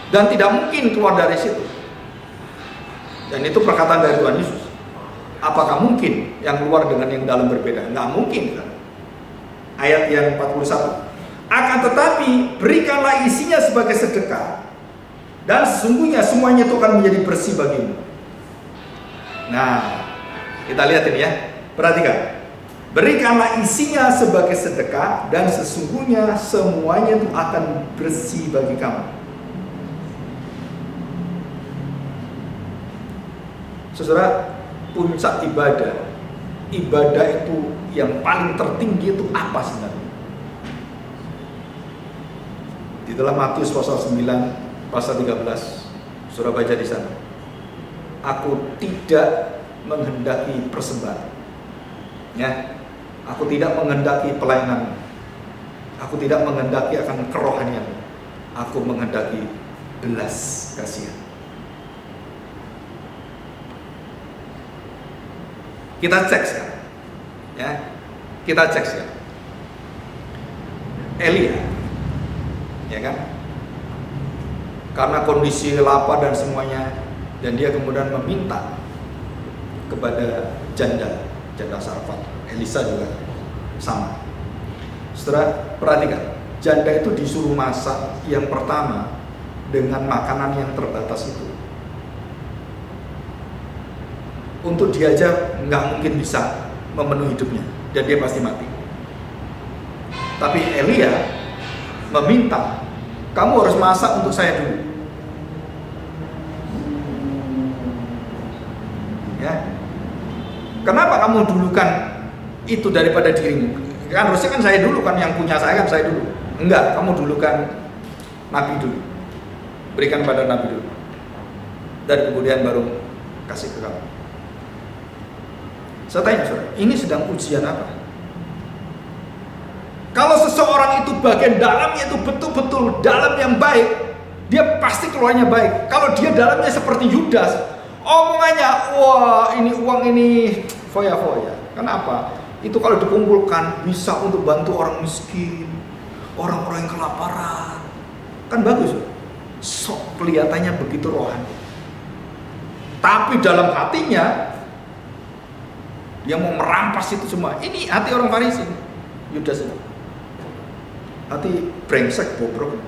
Dan tidak mungkin keluar dari situ. Dan itu perkataan dari Tuhan Yesus. Apakah mungkin yang luar dengan yang dalam berbeda? Nggak mungkin kan? Ayat yang 41. Akan tetapi berikanlah isinya sebagai sedekah, dan sesungguhnya semuanya itu akan menjadi bersih bagimu. Nah, kita lihat ini ya. Perhatikan. Berikanlah isinya sebagai sedekah, dan sesungguhnya semuanya itu akan bersih bagi kamu. Saudara, puncak ibadah itu yang paling tertinggi itu apa sebenarnya? Di dalam Matius pasal 9 pasal 13, saudara baca di sana. Aku tidak menghendaki persembahan. Ya. Aku tidak menghendaki pelayanan. Aku tidak menghendaki akan kerohanian. Aku menghendaki belas kasihan. Kita cek sekarang. Ya. Kita cek sekarang. Elia, ya kan? Karena kondisi lapar dan semuanya, dan dia kemudian meminta kepada janda Sarfat. Elisa juga sama. Setelah perhatikan, janda itu disuruh masak yang pertama dengan makanan yang terbatas itu. Untuk dia aja nggak mungkin bisa memenuhi hidupnya, dan dia pasti mati. Tapi Elia meminta, kamu harus masak untuk saya dulu. Ya. Kenapa kamu dulukan itu daripada dirimu? Kan harusnya kan saya dulu, kan yang punya saya kan saya dulu. Enggak, kamu dulukan Nabi dulu. berikan pada Nabi dulu, dan kemudian baru kasih ke kamu. Saya tanya saudara, ini sedang ujian apa? Kalau seseorang itu bagian dalamnya itu betul-betul dalam yang baik, dia pasti keluarnya baik. Kalau dia dalamnya seperti Yudas, omongannya, wah ini uang ini foya-foya. Kenapa? Itu kalau dikumpulkan bisa untuk bantu orang miskin, orang-orang yang kelaparan. Kan bagus. Sok kelihatannya begitu rohani. Tapi dalam hatinya dia mau merampas itu semua. Ini hati orang Farisi, Yudas itu. Hati brengsek, bobrok.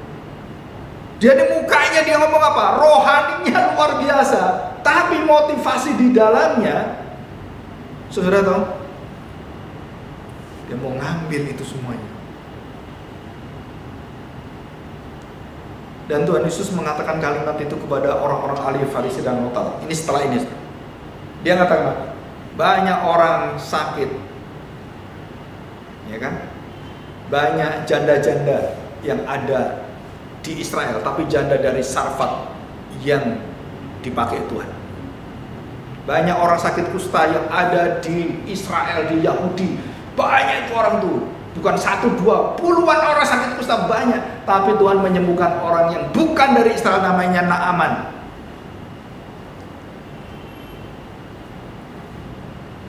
Dia di mukanya dia ngomong apa? Rohaninya luar biasa, tapi motivasi di dalamnya, saudara tahu? Dia mau ngambil itu semuanya. Dan Tuhan Yesus mengatakan kalimat itu kepada orang-orang ahli Farisi dan Notal. Ini setelah ini. Dia mengatakan, banyak orang sakit, ya kan? Banyak janda-janda yang ada di Israel, tapi janda dari Sarfat yang dipakai Tuhan. Banyak orang sakit kusta yang ada di Israel, di Yahudi. Banyak itu orang tuh. Bukan satu, dua, puluhan orang sakit kusta banyak. Tapi Tuhan menyembuhkan orang yang bukan dari Israel, namanya Naaman.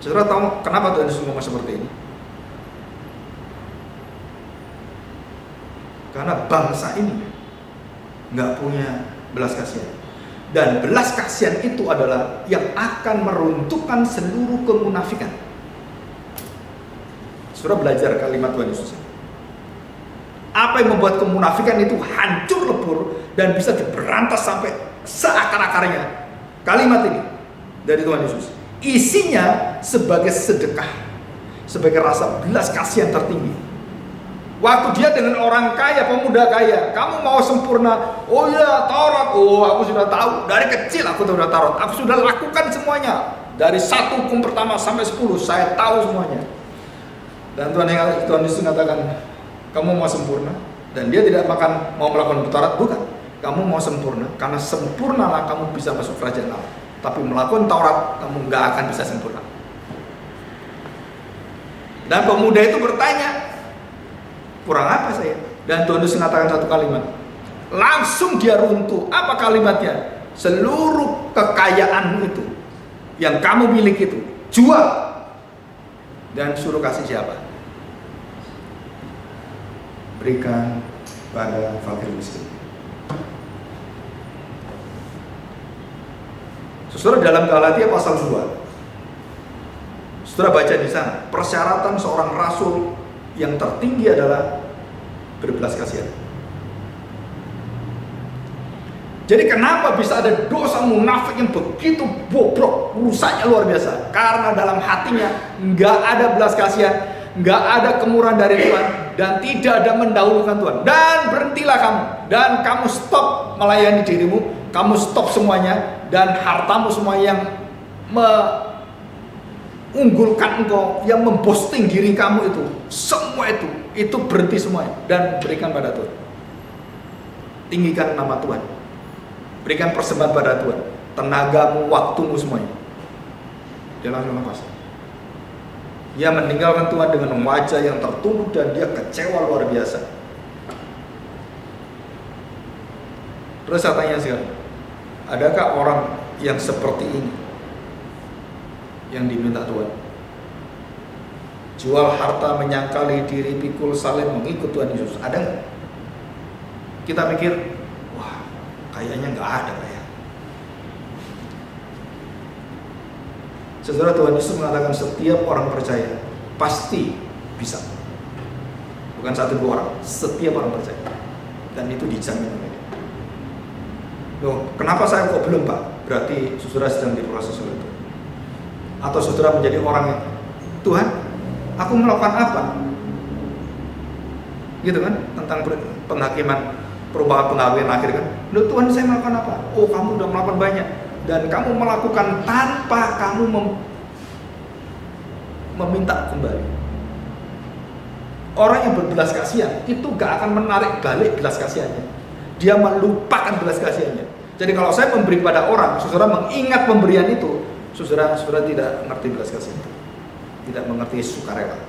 Saudara tahu kenapa Tuhan Yesus ngomong seperti ini? Karena bangsa ini nggak punya belas kasihan. Dan belas kasihan itu adalah yang akan meruntuhkan seluruh kemunafikan. Saudara belajar kalimat Tuhan Yesus. Apa yang membuat kemunafikan itu hancur lebur dan bisa diberantas sampai seakar-akarnya? Kalimat ini dari Tuhan Yesus. Isinya sebagai sedekah, sebagai rasa belas kasihan tertinggi. Waktu dia dengan orang kaya, pemuda kaya, kamu mau sempurna? Oh ya, Taurat. Oh, aku sudah tahu. Dari kecil aku sudah Taurat. Aku sudah lakukan semuanya. Dari 1 hukum pertama sampai 10, saya tahu semuanya. Dan Tuhan Yesus mengatakan, kamu mau sempurna? Dan dia tidak mau melakukan Taurat, bukan. Kamu mau sempurna, karena sempurnalah kamu bisa masuk kerajaan Allah. Tapi melakukan Taurat, kamu nggak akan bisa sempurna. Dan pemuda itu bertanya, kurang apa saya? Dan Tuhan Yesus mengatakan satu kalimat, langsung dia runtuh. Apa kalimatnya? Seluruh kekayaan itu yang kamu miliki itu jual dan suruh kasih siapa? Berikan pada fakir miskin. Saudara, dalam Galatia pasal 2, saudara baca di sana, persyaratan seorang rasul yang tertinggi adalah berbelas kasihan. Jadi kenapa bisa ada dosa munafik yang begitu bobrok, rusaknya luar biasa? Karena dalam hatinya nggak ada belas kasihan, nggak ada kemurahan dari Tuhan, dan tidak ada mendahulukan Tuhan. Dan berhentilah kamu, dan kamu stop melayani dirimu, kamu stop semuanya, dan hartamu semua yang mengunggulkan engkau, yang memposting diri kamu itu, semua itu berhenti semuanya, dan berikan pada Tuhan. Tinggikan nama Tuhan, berikan persembahan pada Tuhan, tenagamu, waktumu semuanya. Dia langsung lepas. Dia meninggalkan Tuhan dengan wajah yang tertunduk dan dia kecewa luar biasa. Terus saya tanya sekarang, adakah orang yang seperti ini yang diminta Tuhan? Jual harta, menyangkali diri, pikul salib, mengikut Tuhan Yesus. Ada nggak? Kita pikir, wah, kayaknya nggak ada kayak. Saudara, Tuhan Yesus mengatakan setiap orang percaya pasti bisa. Bukan 1-2 orang, setiap orang percaya. Dan itu dijamin oleh Dia. Loh, kenapa saya kok belum, Pak? Berarti saudara sedang diproses oleh Tuhan. Atau saudara menjadi orang yang, Tuhan, aku melakukan apa? Gitu kan, tentang penghakiman, perubahan penggawean akhir kan. Loh, Tuhan, saya melakukan apa? Oh, kamu udah melakukan banyak. Dan kamu melakukan tanpa kamu meminta kembali. Orang yang berbelas kasihan itu gak akan menarik balik belas kasihannya. dia melupakan belas kasihannya. Jadi kalau saya memberi pada orang, saudara mengingat pemberian itu, saudara tidak mengerti belas kasihan itu, tidak mengerti sukarela.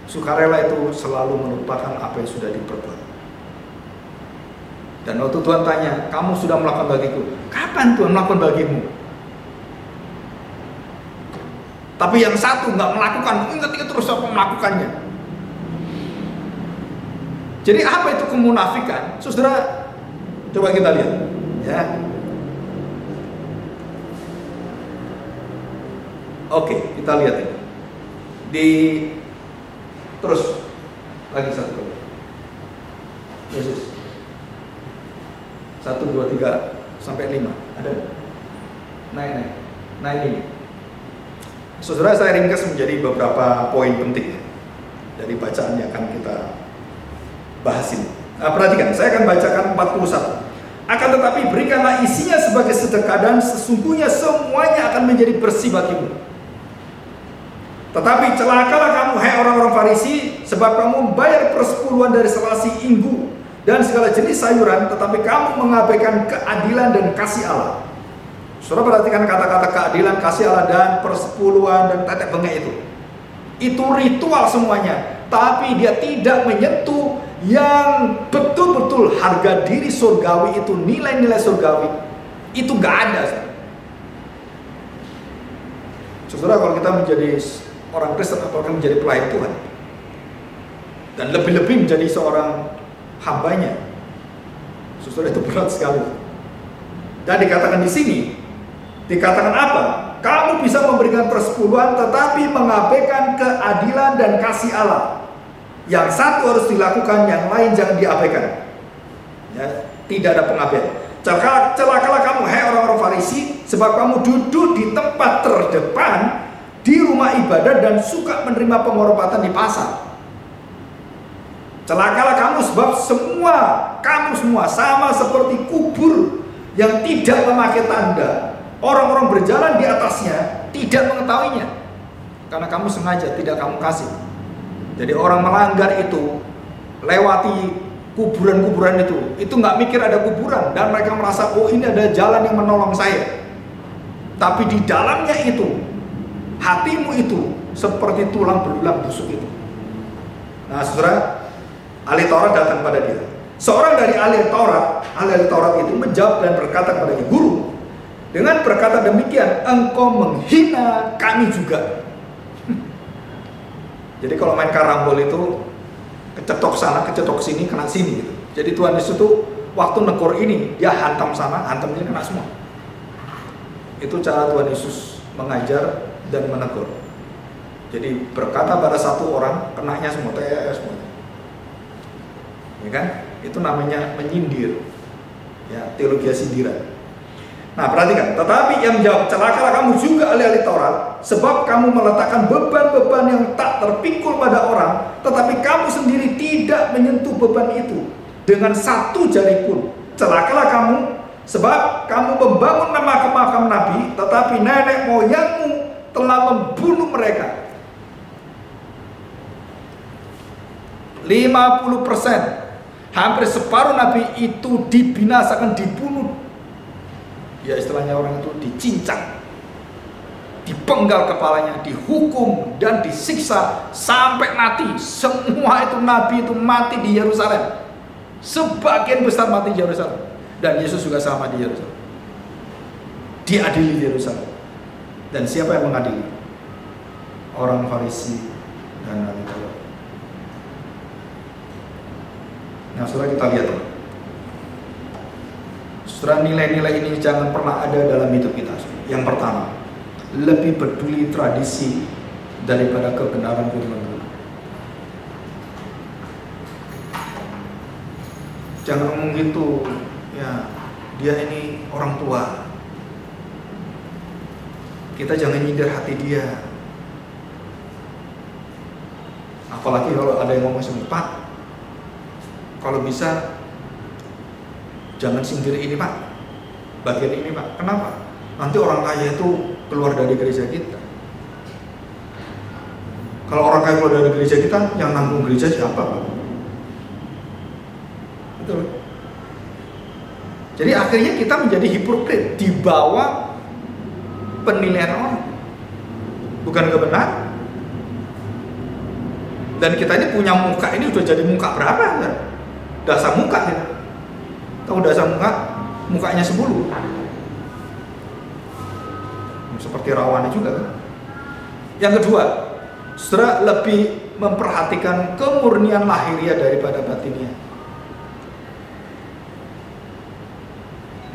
Sukarela itu selalu melupakan apa yang sudah diperbuat. Dan waktu Tuhan tanya, kamu sudah melakukan bagiku? Kapan Tuhan melakukan bagimu? Tapi yang satu nggak melakukan, ingat-ingat terus apa melakukannya. Jadi apa itu kemunafikan? Saudara, coba kita lihat, ya. Oke, kita lihat ini. Terus lagi satu kali. Yesus. 1, 2, 3 sampai 5. Ada? Naik ini. Saudara, saya ringkas menjadi beberapa poin penting dari bacaan yang akan kita bahas ini. Nah, perhatikan, saya akan bacakan 41. Akan tetapi berikanlah isinya sebagai sedekah, dan sesungguhnya semuanya akan menjadi bersih bagimu. Tetapi celakalah kamu, hai orang-orang Farisi, sebab kamu membayar persepuluhan dari selasi inggu dan segala jenis sayuran, tetapi kamu mengabaikan keadilan dan kasih Allah. Saudara perhatikan kata-kata keadilan, kasih Allah, dan persepuluhan, dan tetek bengek itu. Itu ritual semuanya, tapi dia tidak menyentuh yang betul-betul harga diri surgawi itu, nilai-nilai surgawi itu gak ada. Saudara, kalau kita menjadi orang Kristen, apalagi menjadi pelayan Tuhan, dan lebih-lebih menjadi seorang hambanya, saudara, itu berat sekali. Dan dikatakan di sini, dikatakan apa? Kamu bisa memberikan persepuluhan tetapi mengabaikan keadilan dan kasih Allah. Yang satu harus dilakukan, yang lain jangan diabaikan. Ya, tidak ada pengabaian. Celakalah kamu, hai orang-orang Farisi, sebab kamu duduk di tempat terdepan di rumah ibadah dan suka menerima penghormatan di pasar. Celakalah kamu, sebab kamu semua sama seperti kubur yang tidak memakai tanda. Orang-orang berjalan di atasnya tidak mengetahuinya, karena kamu sengaja tidak kamu kasih. Jadi orang melanggar itu, lewati kuburan-kuburan itu nggak mikir ada kuburan, dan mereka merasa, oh ini ada jalan yang menolong saya. Tapi di dalamnya itu, hatimu itu seperti tulang belulang busuk itu. Nah, saudara, ahli Taurat datang pada dia. Seorang dari ahli Taurat itu menjawab dan berkata kepadanya, Guru, dengan berkata demikian engkau menghina kami juga. Jadi kalau main karambol itu kecetok sana, kecetok sini, kena sini gitu. Jadi Tuhan Yesus itu waktu negor ini, dia hantam sana, hantam ini, kena semua. Itu cara Tuhan Yesus mengajar dan menegur. Jadi berkata pada satu orang, kenanya semua, semuanya. Ya kan? Itu namanya menyindir. Ya, teologi sindiran. Nah, perhatikan, tetapi yang menjawab, celakalah kamu juga ahli-ahli Taurat, sebab kamu meletakkan beban-beban yang tak terpikul pada orang, tetapi kamu sendiri tidak menyentuh beban itu dengan satu jari pun. Celakalah kamu, sebab kamu membangun makam nabi, tetapi nenek moyangmu telah membunuh mereka. 50%, hampir separuh nabi itu dibinasakan, dibunuh. Ya, istilahnya orang itu dicincang, dipenggal kepalanya, dihukum dan disiksa sampai mati. Semua itu nabi itu mati di Yerusalem. Sebagian besar mati di Yerusalem. Dan Yesus juga sama di Yerusalem. Diadili di Yerusalem. Dan siapa yang mengadili? Orang Farisi dan ahli Taurat. Nah, saudara, kita lihat. Saudara, nilai-nilai ini jangan pernah ada dalam hidup kita. Yang pertama, lebih peduli tradisi daripada kebenaran firman Tuhan. Jangan ngomong gitu, ya dia ini orang tua. Kita jangan nyindir hati dia. Apalagi kalau ada yang ngomong sama, Pak, kalau bisa jangan sindir ini Pak, bagian ini Pak. Kenapa? Nanti orang kaya itu keluar dari gereja kita. Kalau orang kaya keluar dari gereja kita, yang nanggung gereja siapa Pak? Betul. Jadi akhirnya kita menjadi hipokrit di bawah penilaian orang. Bukan kebenaran. Dan kita ini punya muka ini udah jadi muka berapa kan? Dasar muka kita. Tahu dasar muka? Mukanya 10. Seperti rawannya juga kan. Yang kedua, saudara lebih memperhatikan kemurnian lahiriah daripada batiniah.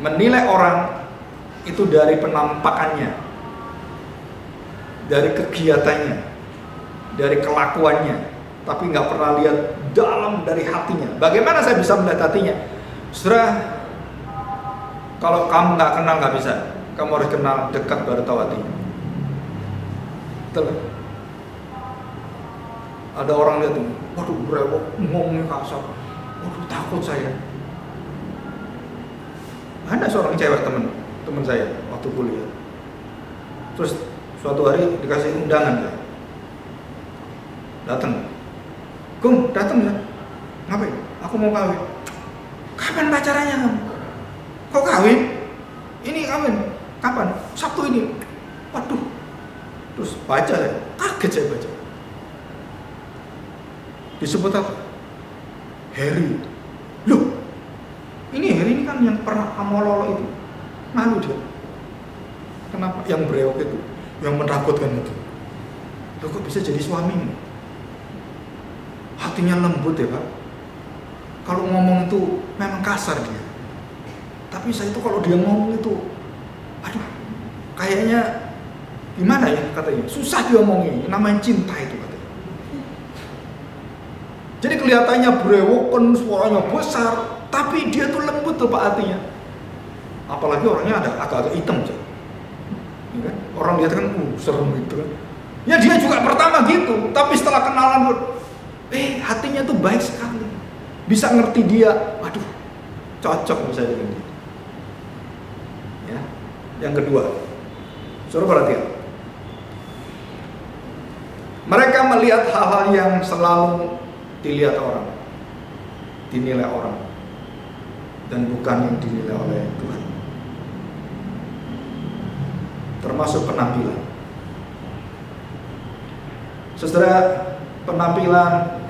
Menilai orang itu dari penampakannya, dari kegiatannya, dari kelakuannya, tapi nggak pernah lihat dalam dari hatinya. Bagaimana saya bisa melihat hatinya? Saudara, kalau kamu nggak kenal nggak bisa. Kamu harus kenal dekat baru tahu hatinya. Betul. Ada orang lihat, waduh brewok, ngomongnya kasar, waduh takut saya. Ada seorang cewek teman saya waktu kuliah. Terus suatu hari dikasih undangan ya. Datang. Gung, datang ya. Ngapain? Aku mau kawin. Kapan pacarannya kamu? Kok kawin? Ini kawin. Kapan? Sabtu ini. Waduh. Terus baca ya. Kaget saya baca. Disebut apa? Harry. Loh, ini Harry ini kan yang pernah kamu lolo itu. Malu dia. Kenapa? Yang brewok itu, yang menakutkan itu. Loh, kok bisa jadi suamimu? Hatinya lembut ya Pak. Kalau ngomong itu memang kasar dia. Tapi saya itu kalau dia ngomong itu, aduh, kayaknya gimana ya katanya? Susah diomongin. Namanya cinta itu katanya. Jadi kelihatannya brewoken, suaranya besar, tapi dia tuh lembut tuh Pak hatinya. Apalagi orangnya ada agak-agak hitam ya kan? Orang lihat kan, serem gitu kan. Ya dia juga pertama gitu, tapi setelah kenalan, hatinya tuh baik sekali. Bisa ngerti dia, waduh, cocok misalnya dengan dia. Ya. Yang kedua, suruh perhatian. Mereka melihat hal-hal yang selalu dilihat orang, dinilai orang, dan bukan yang dinilai oleh Tuhan. Termasuk penampilan. Saudara, penampilan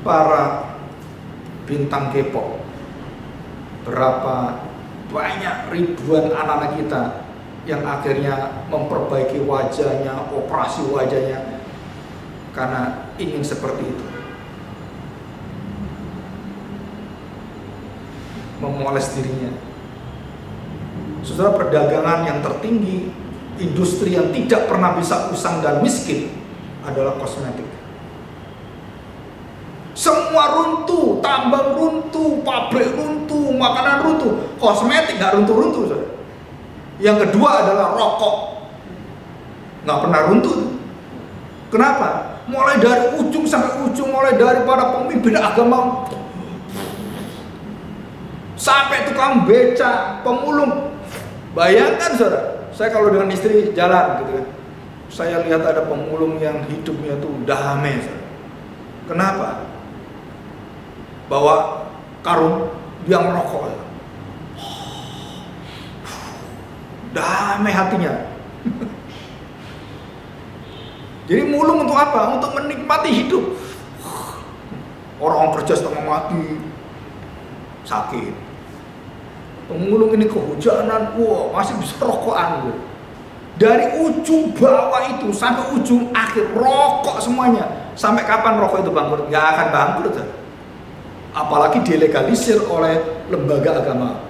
para bintang K-pop, berapa banyak ribuan anak-anak kita yang akhirnya memperbaiki wajahnya, operasi wajahnya karena ingin seperti itu, memoles dirinya. Saudara, perdagangan yang tertinggi, industri yang tidak pernah bisa usang dan miskin adalah kosmetik. Semua runtuh, tambang runtuh, pabrik runtuh, makanan runtuh, kosmetik nggak runtuh-runtuh. Saudara. Yang kedua adalah rokok, nggak pernah runtuh. Kenapa? Mulai dari ujung sampai ujung, mulai dari para pemimpin agama sampai tukang beca, pemulung. Bayangkan saudara, saya kalau dengan istri jalan gitu kan, saya lihat ada pemulung yang hidupnya tuh damai saudara. Kenapa? Bawa karung, dia merokok, damai hatinya. Jadi mulung untuk apa? Untuk menikmati hidup. Orang kerja setengah mati, sakit. Pemulung ini kehujanan, masih bisa rokokan. Dari ujung bawah itu sampai ujung akhir rokok semuanya. Sampai kapan rokok itu bangkrut? Gak akan bangkrut. Apalagi dilegalisir oleh lembaga agama.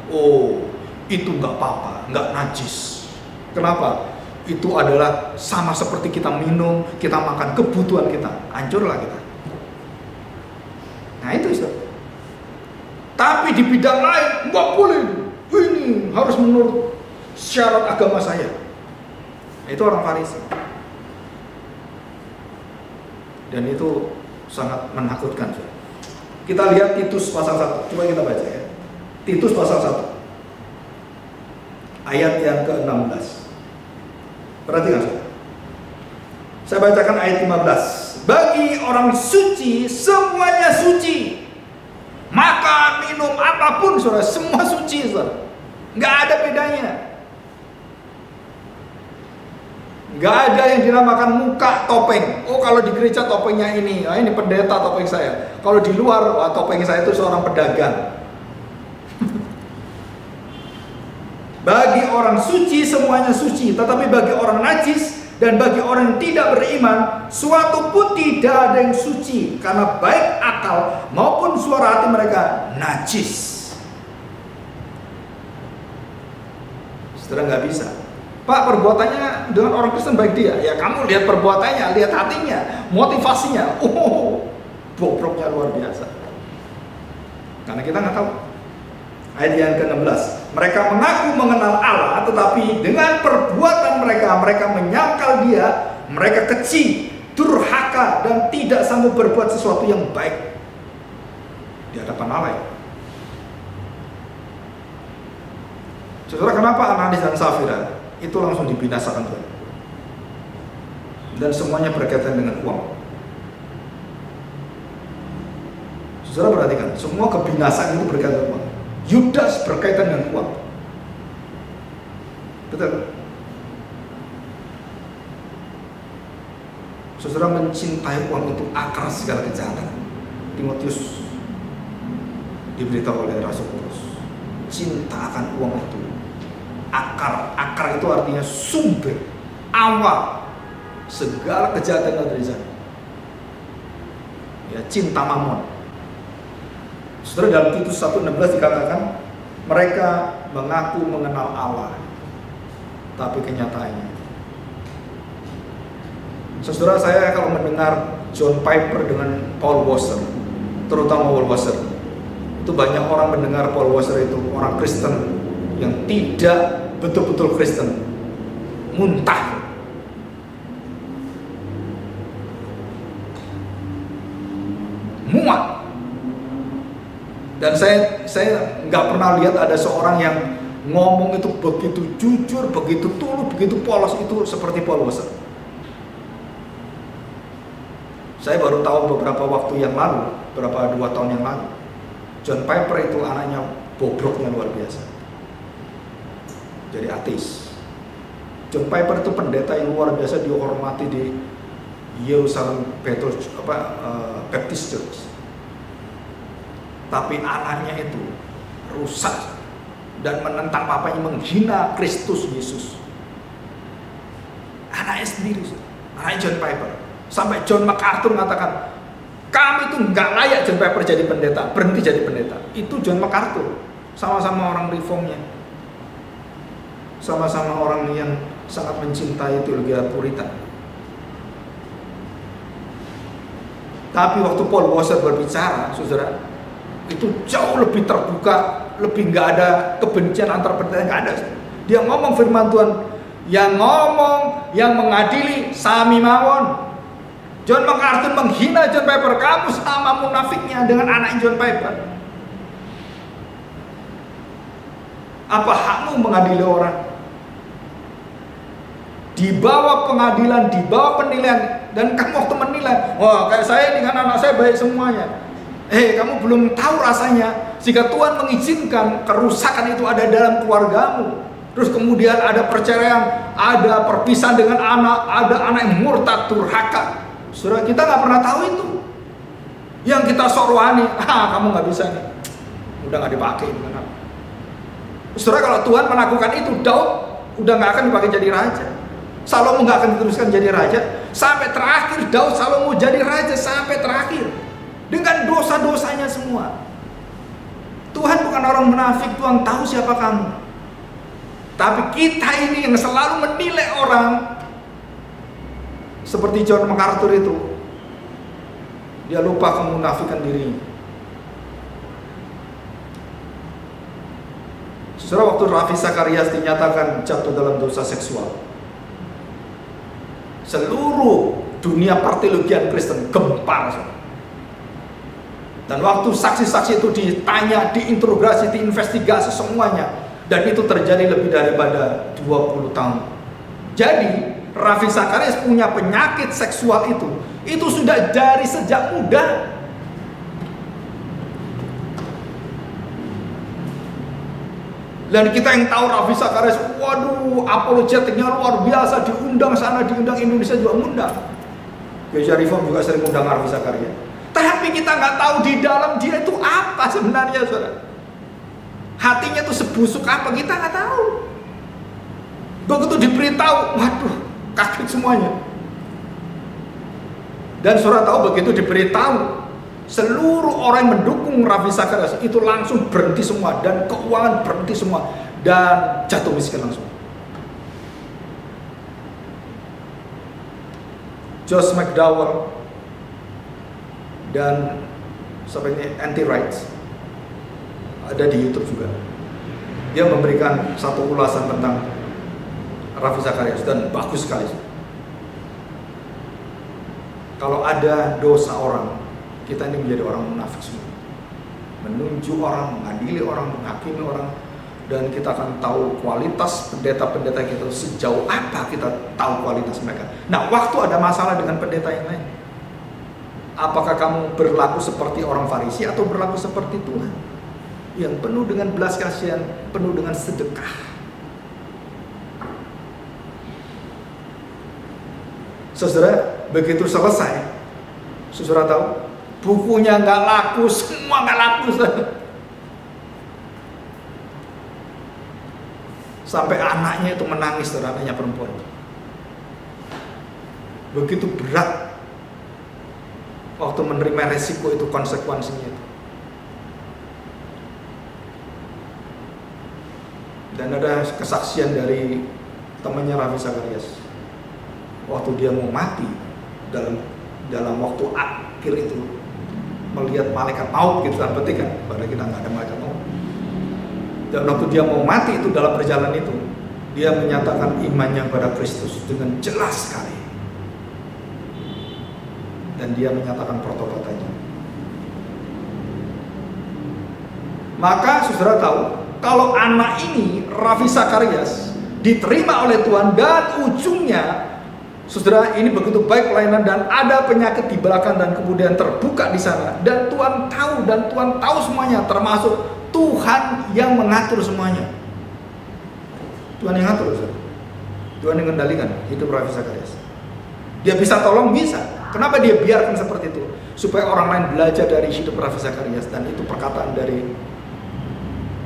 Itu nggak apa-apa, nggak najis. Kenapa? Itu adalah sama seperti kita minum, kita makan, kebutuhan kita. Hancurlah kita. Nah itu Ustaz. Tapi di bidang lain nggak boleh. Ini harus menurut syarat agama saya. Itu orang Farisi. Dan itu sangat menakutkan. Kita lihat Titus pasal 1. Coba kita baca ya. Titus pasal 1. Ayat yang ke-16. Perhatikan. Saya bacakan ayat 15. Bagi orang suci, semuanya suci. makan, minum, apapun, saudara, semua suci, saudara. Nggak ada bedanya. Nggak ada yang dinamakan muka topeng. Oh, kalau di gereja topengnya ini, ini pendeta topeng saya. Kalau di luar, topeng saya itu seorang pedagang. Bagi orang suci semuanya suci, tetapi bagi orang najis dan bagi orang yang tidak beriman, suatu pun tidak ada yang suci, karena baik akal maupun suara hati mereka najis. Saudara, nggak bisa. Pak, perbuatannya dengan orang Kristen baik dia. Ya kamu lihat perbuatannya, lihat hatinya, motivasinya. Oh, bobroknya luar biasa. Karena kita nggak tahu. Ayat yang ke-16, mereka mengaku mengenal Allah, tetapi dengan perbuatan mereka, mereka menyangkal dia, mereka keji, durhaka, dan tidak sanggup berbuat sesuatu yang baik di hadapan Allah. Saudara, kenapa Ananias dan Safira itu langsung dibinasakan Tuhan? Dan semuanya berkaitan dengan uang. Saudara perhatikan, semua kebinasaan itu berkaitan dengan uang. Yudas berkaitan dengan uang. Betul. Saudara, mencintai uang itu akar segala kejahatan. Timotius diberitahu oleh Rasul Paulus, cinta akan uang itu akar. Akar itu artinya sumber, awal segala kejahatan dari sana. Ya, cinta mamon. Saudara, dalam Titus 1:16 dikatakan mereka mengaku mengenal Allah, tapi kenyataannya. Saudara, saya kalau mendengar John Piper dengan Paul Washer, terutama Paul Washer, itu banyak orang mendengar Paul Washer itu orang Kristen yang tidak betul-betul Kristen, muntah. Muak. Dan saya nggak pernah lihat ada seorang yang ngomong itu begitu jujur, begitu tulus, begitu polos itu seperti Paul Washer. Saya baru tahu beberapa waktu yang lalu, beberapa 2 tahun yang lalu, John Piper itu anaknya bobroknya luar biasa. Jadi ateis. John Piper itu pendeta yang luar biasa dihormati di Yerusalem Baptist Church. Tapi anaknya itu rusak dan menentang papanya, menghina Kristus Yesus. Anaknya sendiri, anaknya John Piper. Sampai John MacArthur mengatakan, kamu itu nggak layak John Piper jadi pendeta, berhenti jadi pendeta. Itu John MacArthur, sama-sama orang reformnya, sama-sama orang yang sangat mencintai teologi Puritan. Tapi waktu Paul Washer berbicara, saudara, itu jauh lebih terbuka, lebih nggak ada kebencian antar pendeta, nggak ada. Dia ngomong firman Tuhan, yang ngomong, yang mengadili sami mawon. John MacArthur menghina John Piper, kamu sama munafiknya dengan anak John Piper. Apa hakmu mengadili orang? Di bawah pengadilan, di bawah penilaian, dan kamu waktu menilai, wah kayak saya dengan anak saya baik semuanya. Kamu belum tahu rasanya jika Tuhan mengizinkan kerusakan itu ada dalam keluargamu. Terus kemudian ada perceraian, ada perpisahan dengan anak, ada anak yang murtad, durhaka. Saudara, kita nggak pernah tahu itu. Yang kita sok rohani, kamu nggak bisa nih, udah nggak dipakai. Saudara, kalau Tuhan melakukan itu, Daud udah nggak akan dipakai jadi raja. Salomo nggak akan diteruskan jadi raja. Sampai terakhir Daud Salomo jadi raja sampai terakhir. Dengan dosa-dosanya semua. Tuhan bukan orang munafik, Tuhan tahu siapa kamu. Tapi kita ini yang selalu menilai orang seperti John MacArthur itu. Dia lupa kemunafikan dirinya. Saudara, waktu Ravi Zacharias dinyatakan jatuh dalam dosa seksual, seluruh dunia perteologian Kristen gempar. Dan waktu saksi-saksi itu ditanya, diinterogasi, diinvestigasi semuanya, dan itu terjadi lebih daripada 20 tahun. Jadi Ravi Zacharias punya penyakit seksual itu sudah dari sejak muda. Dan kita yang tahu Ravi Zacharias, waduh, apologetiknya luar biasa, diundang sana, diundang Indonesia juga ngundang. Gereja Reform juga sering undang Ravi Zacharias. Tapi kita nggak tahu di dalam dia itu apa sebenarnya, saudara. Hatinya itu sebusuk apa, kita nggak tahu. Begitu diberitahu, waduh, kaget semuanya. Dan saudara tahu begitu diberitahu, seluruh orang yang mendukung Ravi Zacharias itu langsung berhenti semua, dan keuangan berhenti semua, dan jatuh miskin langsung. Josh McDowell dan sebenarnya anti-rights ada di YouTube juga. Dia memberikan satu ulasan tentang Ravi Zacharias dan bagus sekali. Kalau ada dosa orang, kita ini menjadi orang munafik semua, menunjuk orang, mengadili orang, menghakimi orang, dan kita akan tahu kualitas pendeta-pendeta kita sejauh apa kita tahu kualitas mereka. Nah, waktu ada masalah dengan pendeta yang lain, apakah kamu berlaku seperti orang Farisi atau berlaku seperti Tuhan yang penuh dengan belas kasihan, penuh dengan sedekah? Saudara, begitu selesai, saudara tahu bukunya nggak laku, semua nggak laku, sampai anaknya itu menangis, anaknya perempuan. Begitu berat waktu menerima resiko itu, konsekuensinya itu. Dan ada kesaksian dari temannya Ravi Zacharias, waktu dia mau mati, dalam waktu akhir itu melihat malaikat maut gitu kan, penting kan, padahal kita nggak ada malaikat maut. Dan waktu dia mau mati itu, dalam perjalanan itu dia menyatakan imannya pada Kristus dengan jelas sekali, dan dia menyatakan pertobatannya. Maka saudara tahu, kalau anak ini Ravi Zacharias diterima oleh Tuhan, dan ujungnya saudara ini begitu baik pelayanan, dan ada penyakit di belakang dan kemudian terbuka di sana, dan Tuhan tahu, dan Tuhan tahu semuanya, termasuk Tuhan yang mengatur semuanya. Tuhan yang ngatur, saudara. Tuhan yang mengendalikan hidup Ravi Zacharias. Dia bisa tolong, bisa. Kenapa dia biarkan seperti itu? Supaya orang lain belajar dari hidup Ravi Zacharias, dan itu perkataan dari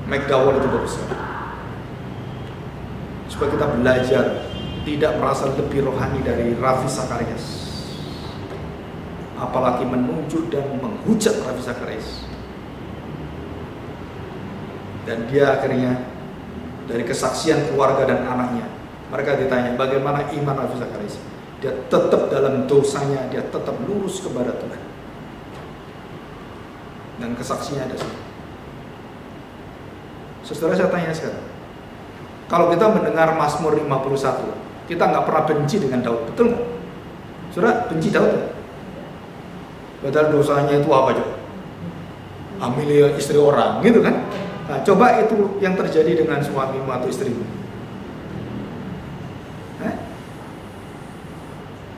McDowell itu bagus sekali. Supaya kita belajar tidak merasa lebih rohani dari Ravi Zacharias, apalagi menunjuk dan menghujat Ravi Zacharias. Dan dia akhirnya dari kesaksian keluarga dan anaknya, mereka ditanya bagaimana iman Ravi Zacharias. Dia tetap dalam dosanya, dia tetap lurus kepada Tuhan, dan kesaksiannya ada semua. Saudara, saya tanya sekarang, kalau kita mendengar Mazmur 51, kita nggak pernah benci dengan Daud, betul nggak? Saudara benci Daud nggak? Padahal dosanya itu apa coba? Ambil istri orang, gitu kan? Nah, coba itu yang terjadi dengan suamimu atau istrimu.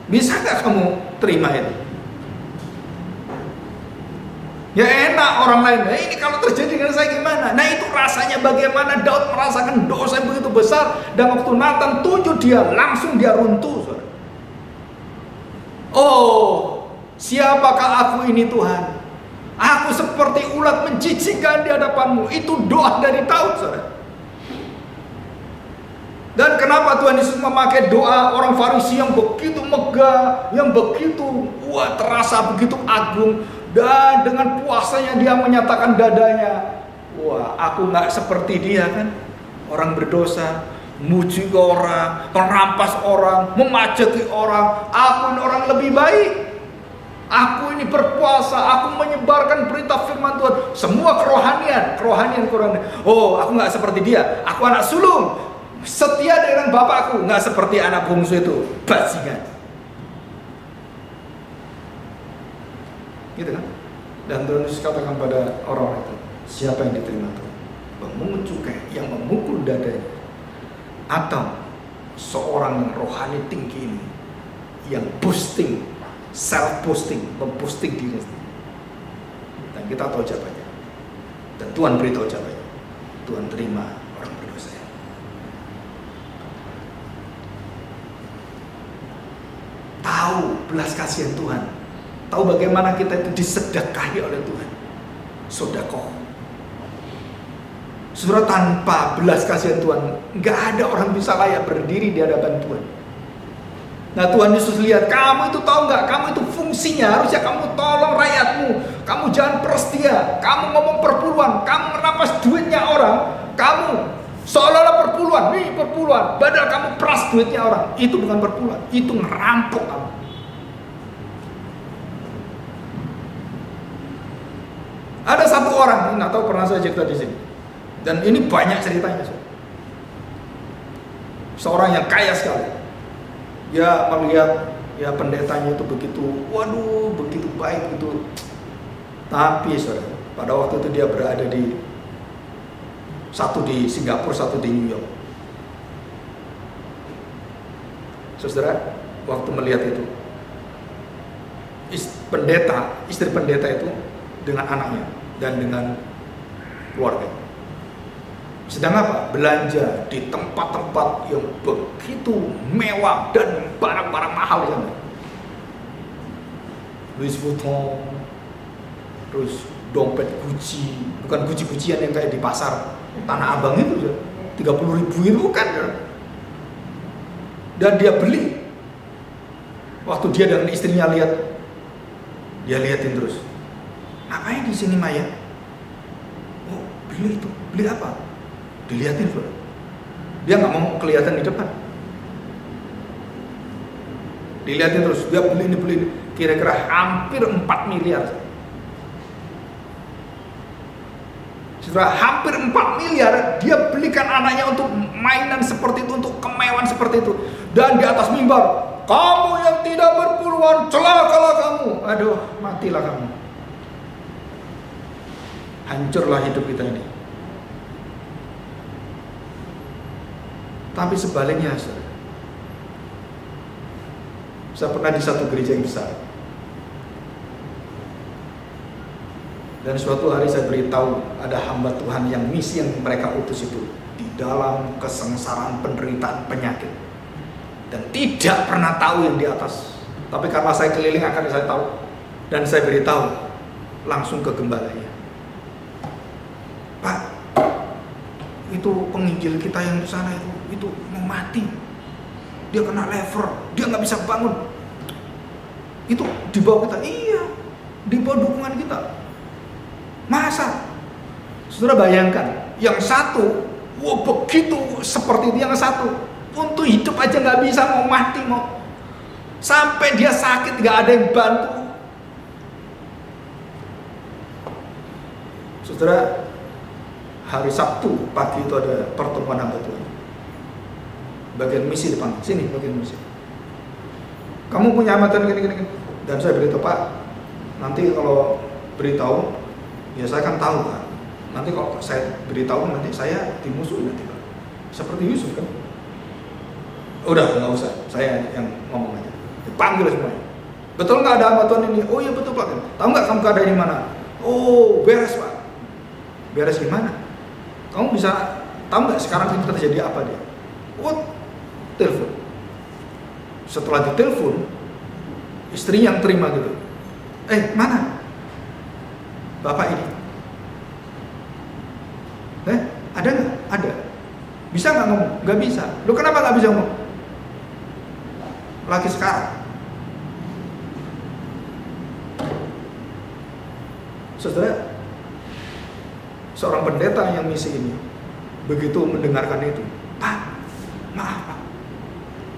Bisa nggak kamu terima itu? Ya enak orang lain, nah ini kalau terjadi dengan saya gimana? Nah itu rasanya bagaimana Daud merasakan dosa yang begitu besar, dan waktu Nathan tunjuk dia, langsung dia runtuh, saudara. Oh, siapakah aku ini Tuhan? Aku seperti ulat menjijikkan di hadapanmu. Itu doa dari Daud, saudara. Dan kenapa Tuhan Yesus memakai doa orang Farisi yang begitu megah, yang begitu terasa begitu agung, dan dengan puasanya dia menyatakan dadanya, wah aku nggak seperti dia kan, orang berdosa, muji orang, merampas orang, memajati orang. Aku ini orang lebih baik. Aku ini berpuasa, aku menyebarkan berita firman Tuhan, semua kerohanian. Oh, aku nggak seperti dia. Aku anak sulung, setia dengan bapakku, nggak seperti anak bungsu itu, bajingan. Gitu kan? Dan Tuhan Yesus katakan pada orang itu, siapa yang diterima Tuhan? Pemungut cukai yang memukul dadanya, atau seorang yang rohani tinggi ini, yang boasting, self-boasting, memposting diri. Dan kita tahu jawabannya. Dan Tuhan beritahu jawabannya. Tuhan terima orang berdosa. tahu belas kasihan Tuhan, tahu bagaimana kita itu disedekahi oleh Tuhan. Sedekah. Saudara, tanpa belas kasihan Tuhan, nggak ada orang bisa layak berdiri di hadapan Tuhan. Nah, Tuhan Yesus lihat, kamu itu tahu nggak? Kamu itu fungsinya harusnya kamu tolong rakyatmu. Kamu jangan peres dia. Kamu ngomong perpuluhan. Kamu merampas duitnya orang. Kamu seolah-olah perpuluhan. Nih perpuluhan. Padahal kamu peras duitnya orang. Itu bukan perpuluhan. Itu ngerampok kamu. Ada satu orang, nggak tahu pernah saya cerita di sini. Dan ini banyak ceritanya. Seorang yang kaya sekali. Dia melihat ya pendetanya itu begitu, waduh, begitu baik gitu. Tapi saudara, pada waktu itu dia berada di satu di Singapura, satu di New York. Saudara, waktu melihat itu, istri pendeta itu dengan anaknya dan dengan keluarga sedang apa? Belanja di tempat-tempat yang begitu mewah dan barang-barang mahal di sana. Louis Vuitton, terus dompet Gucci, bukan Gucci-Guccian yang kayak di pasar Tanah Abang itu, 30.000 itu bukan. Dan dia beli. Waktu dia dan istrinya lihat, dia liatin terus. Ngapain di sini Maya? Oh, beli itu. Beli apa? Dilihatin, saudara. Dia nggak mau kelihatan di depan. Dilihatin terus. Dia beli ini. Kira-kira hampir 4 miliar. Saudara, hampir 4 miliar dia belikan anaknya untuk mainan seperti itu, untuk kemewahan seperti itu. Dan di atas mimbar, kamu yang tidak berpuluhan, celakalah kamu. Aduh, matilah kamu. Hancurlah hidup kita ini. Tapi sebaliknya, saudara. Saya pernah di satu gereja yang besar. Dan suatu hari saya beritahu ada hamba Tuhan yang misi yang mereka utus itu di dalam kesengsaraan, penderitaan, penyakit. Dan tidak pernah tahu yang di atas. Tapi karena saya keliling akan saya tahu. Dan saya beritahu langsung ke gembalanya. Pak, itu penginjil kita yang di sana itu mau mati, dia kena lever, dia nggak bisa bangun. Itu di bawah kita, iya, di bawah dukungan kita. Masa, saudara bayangkan, yang satu, wah begitu seperti itu, yang satu untuk hidup aja nggak bisa, mau mati mau, sampai dia sakit nggak ada yang bantu. Saudara, hari Sabtu pagi itu ada pertemuan hamba Tuhan. Bagian misi depan, sini bagian misi. Kamu punya amatan gini. Dan saya beritahu, Pak, nanti kalau beritahu, ya saya kan tahu kan. Nanti kalau saya beritahu, nanti saya dimusuhin nanti Pak. Seperti Yusuf kan. Udah, nggak usah, saya yang ngomong aja. Dipanggil semuanya. Betul nggak ada hamba Tuhan ini? Oh iya betul Pak. Tahu nggak kamu keadaan di mana? Oh beres Pak. Beres di mana? Kamu bisa tahu nggak sekarang ini terjadi apa dia? Oh, telepon. Setelah ditelepon, istri yang terima gitu. Mana? Bapak ini. Ada nggak? Ada. Bisa nggak ngomong? Nggak bisa. Lu kenapa nggak bisa ngomong? Lagi sekarang. Saudara, seorang pendeta yang misi ini begitu mendengarkan itu, Pak, maaf Pak,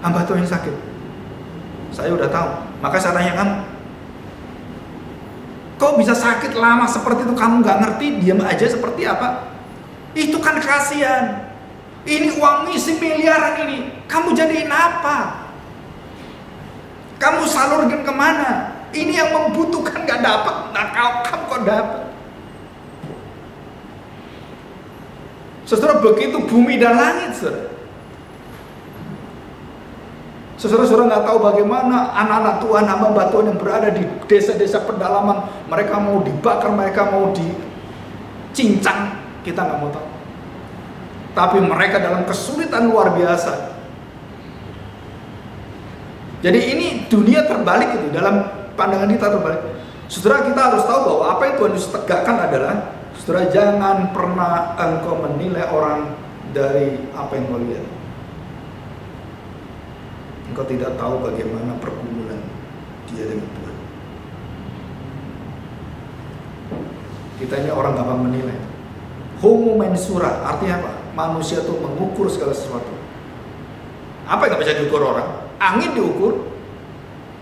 hamba Tuhan yang sakit. Saya udah tahu, maka saya tanya kamu, kok bisa sakit lama seperti itu, kamu nggak ngerti, diam aja seperti apa? Itu kan kasihan. Ini uang misi miliaran ini, kamu jadiin apa? Kamu salurkan kemana? Ini yang membutuhkan nggak dapat, nah kamu kok dapat? Saudara, begitu bumi dan langit, saudara. Saudara-saudara nggak tahu bagaimana anak-anak Tuhan, hamba Tuhan yang berada di desa-desa pedalaman, mereka mau dibakar, mereka mau dicincang, kita nggak mau tahu. Tapi mereka dalam kesulitan luar biasa. Jadi ini dunia terbalik itu, dalam pandangan kita terbalik. Saudara, kita harus tahu bahwa apa yang Tuhan Yesus tegakkan adalah, saudara, jangan pernah engkau menilai orang dari apa yang kau lihat. Engkau tidak tahu bagaimana pergumulan dia dengan Tuhan. Kita ini orang gampang menilai. Homo mensura, artinya apa? Manusia itu mengukur segala sesuatu. Apa yang gak bisa diukur orang? Angin diukur,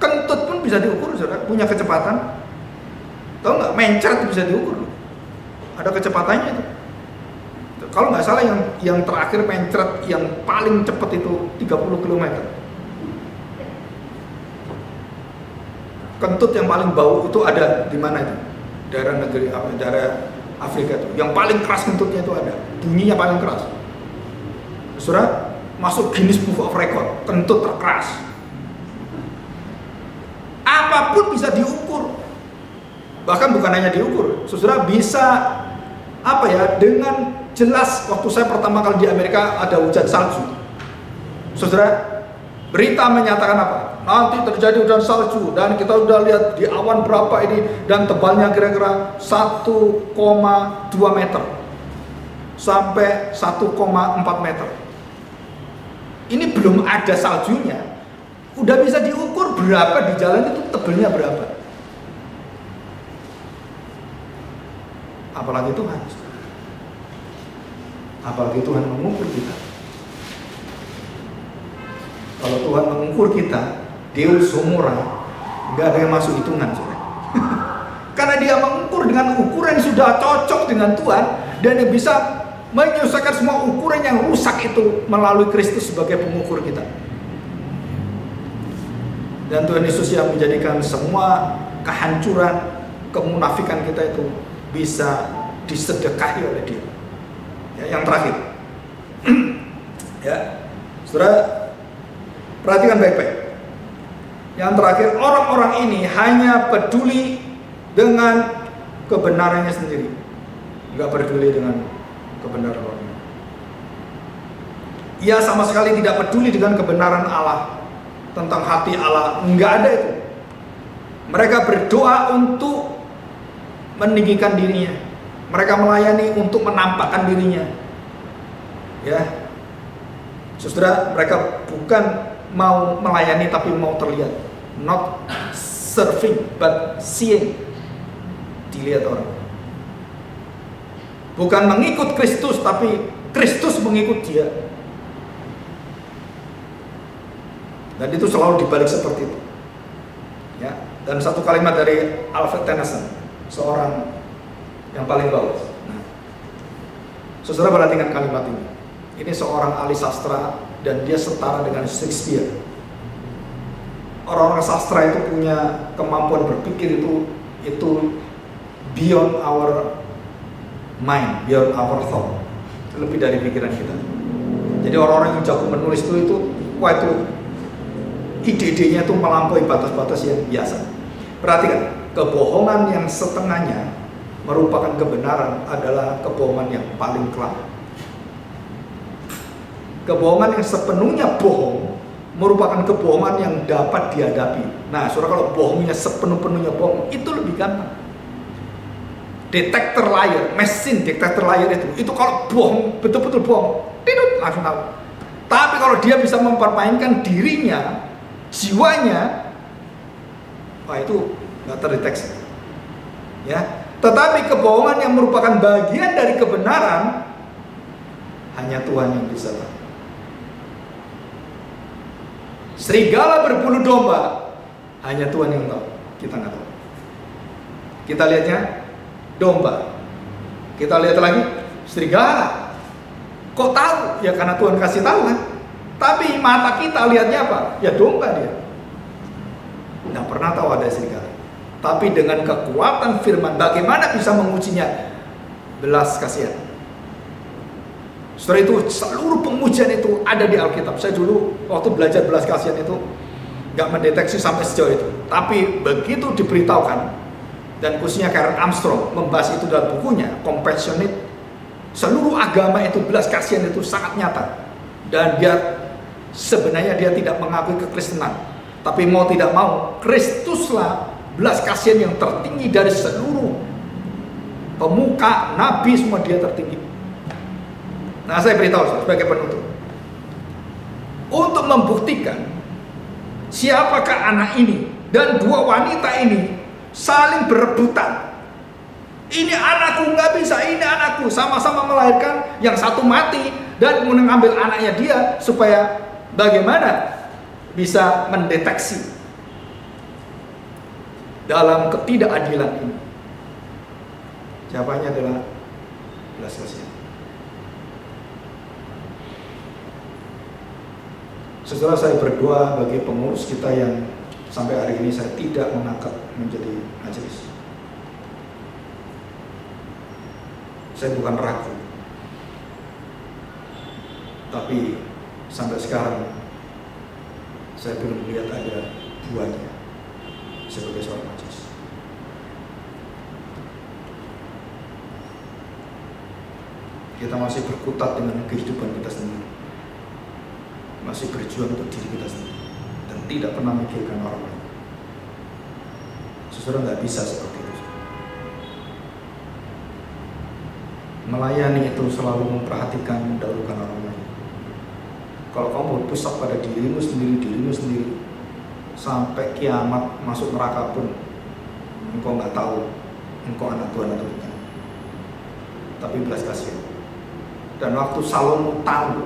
kentut pun bisa diukur, saudara. Punya kecepatan. Tahu nggak? Mencret bisa diukur. Ada kecepatannya itu. Kalau nggak salah yang terakhir mencret yang paling cepat itu 30 km. Kentut yang paling bau itu ada di mana itu? Daerah Afrika itu. Yang paling keras kentutnya itu ada. Bunyinya paling keras. Saudara, masuk Guinness Book of Record, kentut terkeras. Apapun bisa diukur. Bahkan bukan hanya diukur, saudara, bisa dengan jelas. Waktu saya pertama kali di Amerika ada hujan salju. Saudara, berita menyatakan apa? Nanti terjadi hujan salju dan kita udah lihat di awan berapa ini dan tebalnya kira-kira 1,2 meter sampai 1,4 meter. Ini belum ada saljunya, udah bisa diukur berapa di jalan itu, tebelnya berapa. Apalagi Tuhan. Apalagi Tuhan mengukur kita. Kalau Tuhan mengukur kita, Deus Homora, nggak ada yang masuk hitungan, saudara. Karena dia mengukur dengan ukuran yang sudah cocok dengan Tuhan, dan dia bisa menyelesaikan semua ukuran yang rusak itu melalui Kristus sebagai pengukur kita. Dan Tuhan Yesus yang menjadikan semua kehancuran, kemunafikan kita itu bisa disedekahi oleh Dia. Ya, yang terakhir, ya, saudara, perhatikan baik-baik. Yang terakhir, orang-orang ini hanya peduli dengan kebenarannya sendiri, nggak peduli dengan kebenaran orang. Ia sama sekali tidak peduli dengan kebenaran Allah, tentang hati Allah, nggak ada itu. Mereka berdoa untuk meninggikan dirinya, mereka melayani untuk menampakkan dirinya. Ya, saudara, mereka bukan mau melayani tapi mau terlihat. Not serving but seeing, dilihat orang. Bukan mengikut Kristus tapi Kristus mengikut dia. Dan itu selalu dibalik seperti itu. Ya, dan satu kalimat dari Alfred Tennyson, seorang yang paling bagus. Nah, saudara, perhatikan kalimat ini. Ini seorang ahli sastra dan dia setara dengan Shakespeare. Orang-orang sastra itu punya kemampuan berpikir itu beyond our mind, beyond our thought, lebih dari pikiran kita. Jadi orang-orang yang jago menulis itu wah, itu ide-idenya itu melampaui batas-batas yang biasa. Perhatikan, kebohongan yang setengahnya merupakan kebenaran adalah kebohongan yang paling kelam. Kebohongan yang sepenuhnya bohong merupakan kebohongan yang dapat dihadapi. Nah, saudara, kalau bohongnya sepenuh-penuhnya bohong, itu lebih gampang. Detektor liar, mesin detektor liar itu kalau bohong, betul-betul bohong, tidak langsung tahu. Tapi kalau dia bisa mempermainkan dirinya, jiwanya, wah, itu nggak terdeteksi. Ya, tetapi kebohongan yang merupakan bagian dari kebenaran, hanya Tuhan yang bisa tahu. Serigala berbulu domba, hanya Tuhan yang tahu, kita nggak tahu. Kita lihatnya domba, kita lihat lagi serigala. Kok tahu? Ya karena Tuhan kasih tahu kan. Tapi mata kita lihatnya apa? Ya domba dia. Nggak pernah tahu ada serigala. Tapi dengan kekuatan firman, bagaimana bisa mengujinya? Belas kasihan. Setelah itu seluruh pengujian itu ada di Alkitab. Saya dulu waktu belajar belas kasihan itu nggak mendeteksi sampai sejauh itu. Tapi begitu diberitahukan, dan khususnya Karen Armstrong membahas itu dalam bukunya Compassionate, seluruh agama itu belas kasihan itu sangat nyata. Dan dia sebenarnya dia tidak mengakui kekristenan, Tapi mau tidak mau, Kristuslah belas kasihan yang tertinggi dari seluruh pemuka, nabi, semua dia tertinggi. Nah, saya beritahu sebagai penutup, untuk membuktikan siapakah anak ini dan dua wanita ini saling berebutan. Ini anakku, nggak bisa, ini anakku, sama-sama melahirkan, yang satu mati dan kemudian ambil anaknya dia, supaya bagaimana bisa mendeteksi dalam ketidakadilan ini. Jawabannya adalah belas kasihan. Setelah saya berdoa bagi pengurus kita yang sampai hari ini saya tidak mengangkat menjadi majelis. Saya bukan ragu, tapi sampai sekarang saya belum melihat ada buahnya sebagai seorang majelis. Kita masih berkutat dengan kehidupan kita sendiri, masih berjuang untuk diri kita sendiri, dan tidak pernah memikirkan orang lain. Saudara nggak bisa seperti itu. Melayani itu selalu memperhatikan, mendahulukan orang lain. Kalau kamu berpusat pada dirimu sendiri, sampai kiamat masuk neraka pun engkau nggak tahu engkau anak Tuhan atau bukan. Tapi belas kasihan. Dan waktu Salomo tahu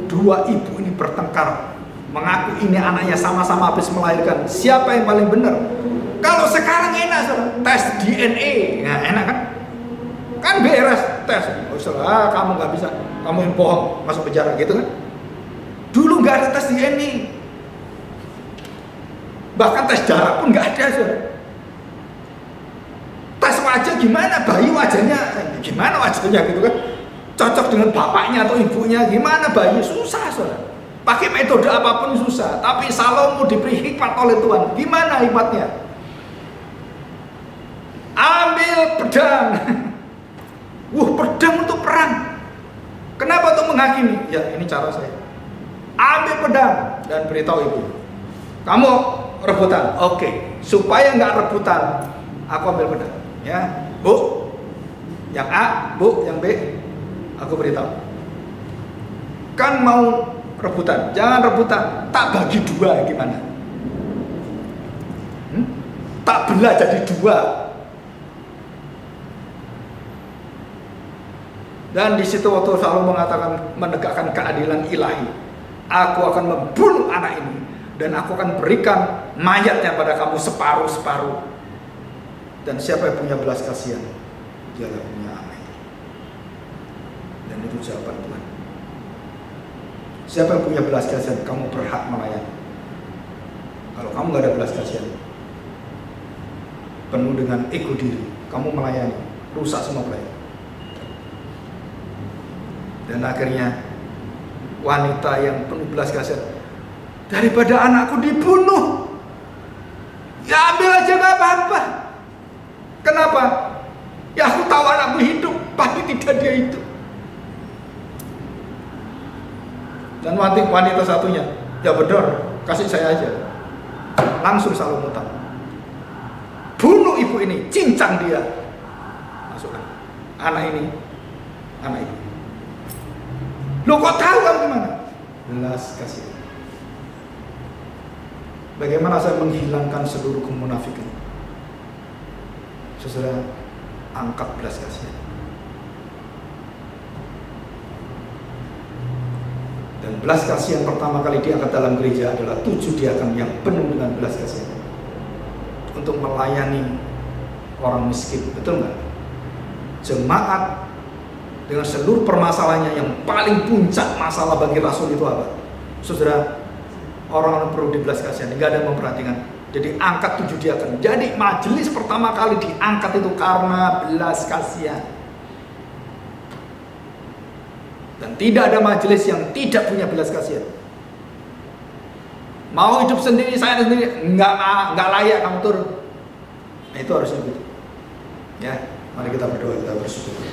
dua ibu ini bertengkar, mengaku ini anaknya, sama-sama habis melahirkan, siapa yang paling benar? Kalau sekarang enak, saudara, tes DNA, nah enak kan beres tes. Oh, saudara, kamu nggak bisa, kamu yang bohong, masuk penjara gitu kan? Dulu nggak ada tes DNA, bahkan tes darah pun nggak ada, saudara. Tes wajah gimana, bayi wajahnya gimana wajahnya gitu kan? Cocok dengan bapaknya atau ibunya, gimana bayi, susah, saudara. Pakai metode apapun susah. Tapi Salomo diberi hikmat oleh Tuhan. Gimana hikmatnya? Ambil pedang. Pedang untuk perang. Kenapa? Untuk menghakimi. Ya, ini cara saya. Ambil pedang dan beritahu ibu, kamu rebutan. Oke, supaya nggak rebutan, aku ambil pedang. Ya, Bu, yang A, Bu, yang B, aku beritahu. Kan mau rebutan, jangan rebutan, tak bagi dua, gimana? Tak belah jadi dua. Dan di situ waktu Salomo mengatakan, menegakkan keadilan ilahi, aku akan membunuh anak ini dan aku akan berikan mayatnya pada kamu separuh-separuh. Dan siapa yang punya belas kasihan, dialah punya anak itu. Dan itu jawaban Tuhan. Siapa yang punya belas kasihan, kamu berhak melayani. Kalau kamu gak ada belas kasihan, penuh dengan ego diri, kamu melayani, rusak semua pelayan. Dan akhirnya wanita yang penuh belas kasihan, daripada anakku dibunuh, ya ambil aja gak apa-apa. Kenapa? Ya aku tahu anakku hidup, tapi tidak dia hidup. Dan wanita satunya, ya benar, kasih saya aja. Langsung Salomo tahu, bunuh ibu ini, cincang dia, masukkan anak ini, anak ibu. Lo kok tahu kan gimana? Belas kasihan. Bagaimana saya menghilangkan seluruh kemunafikan? Saudara, angkat belas kasihan. Dan belas kasihan pertama kali diangkat dalam gereja adalah 7 diaken yang penuh dengan belas kasihan untuk melayani orang miskin. Betul nggak? Jemaat dengan seluruh permasalahannya, yang paling puncak masalah bagi Rasul itu apa? Saudara, orang-orang perlu dibelas kasihan, nggak ada yang memperhatikan. Jadi angkat 7 diaken. Jadi majelis pertama kali diangkat itu karena belas kasihan. Dan tidak ada majelis yang tidak punya belas kasihan. Mau hidup sendiri, saya sendiri, nggak layak kamu turun. Nah, itu harusnya gitu. Ya, mari kita berdoa, kita bersyukur.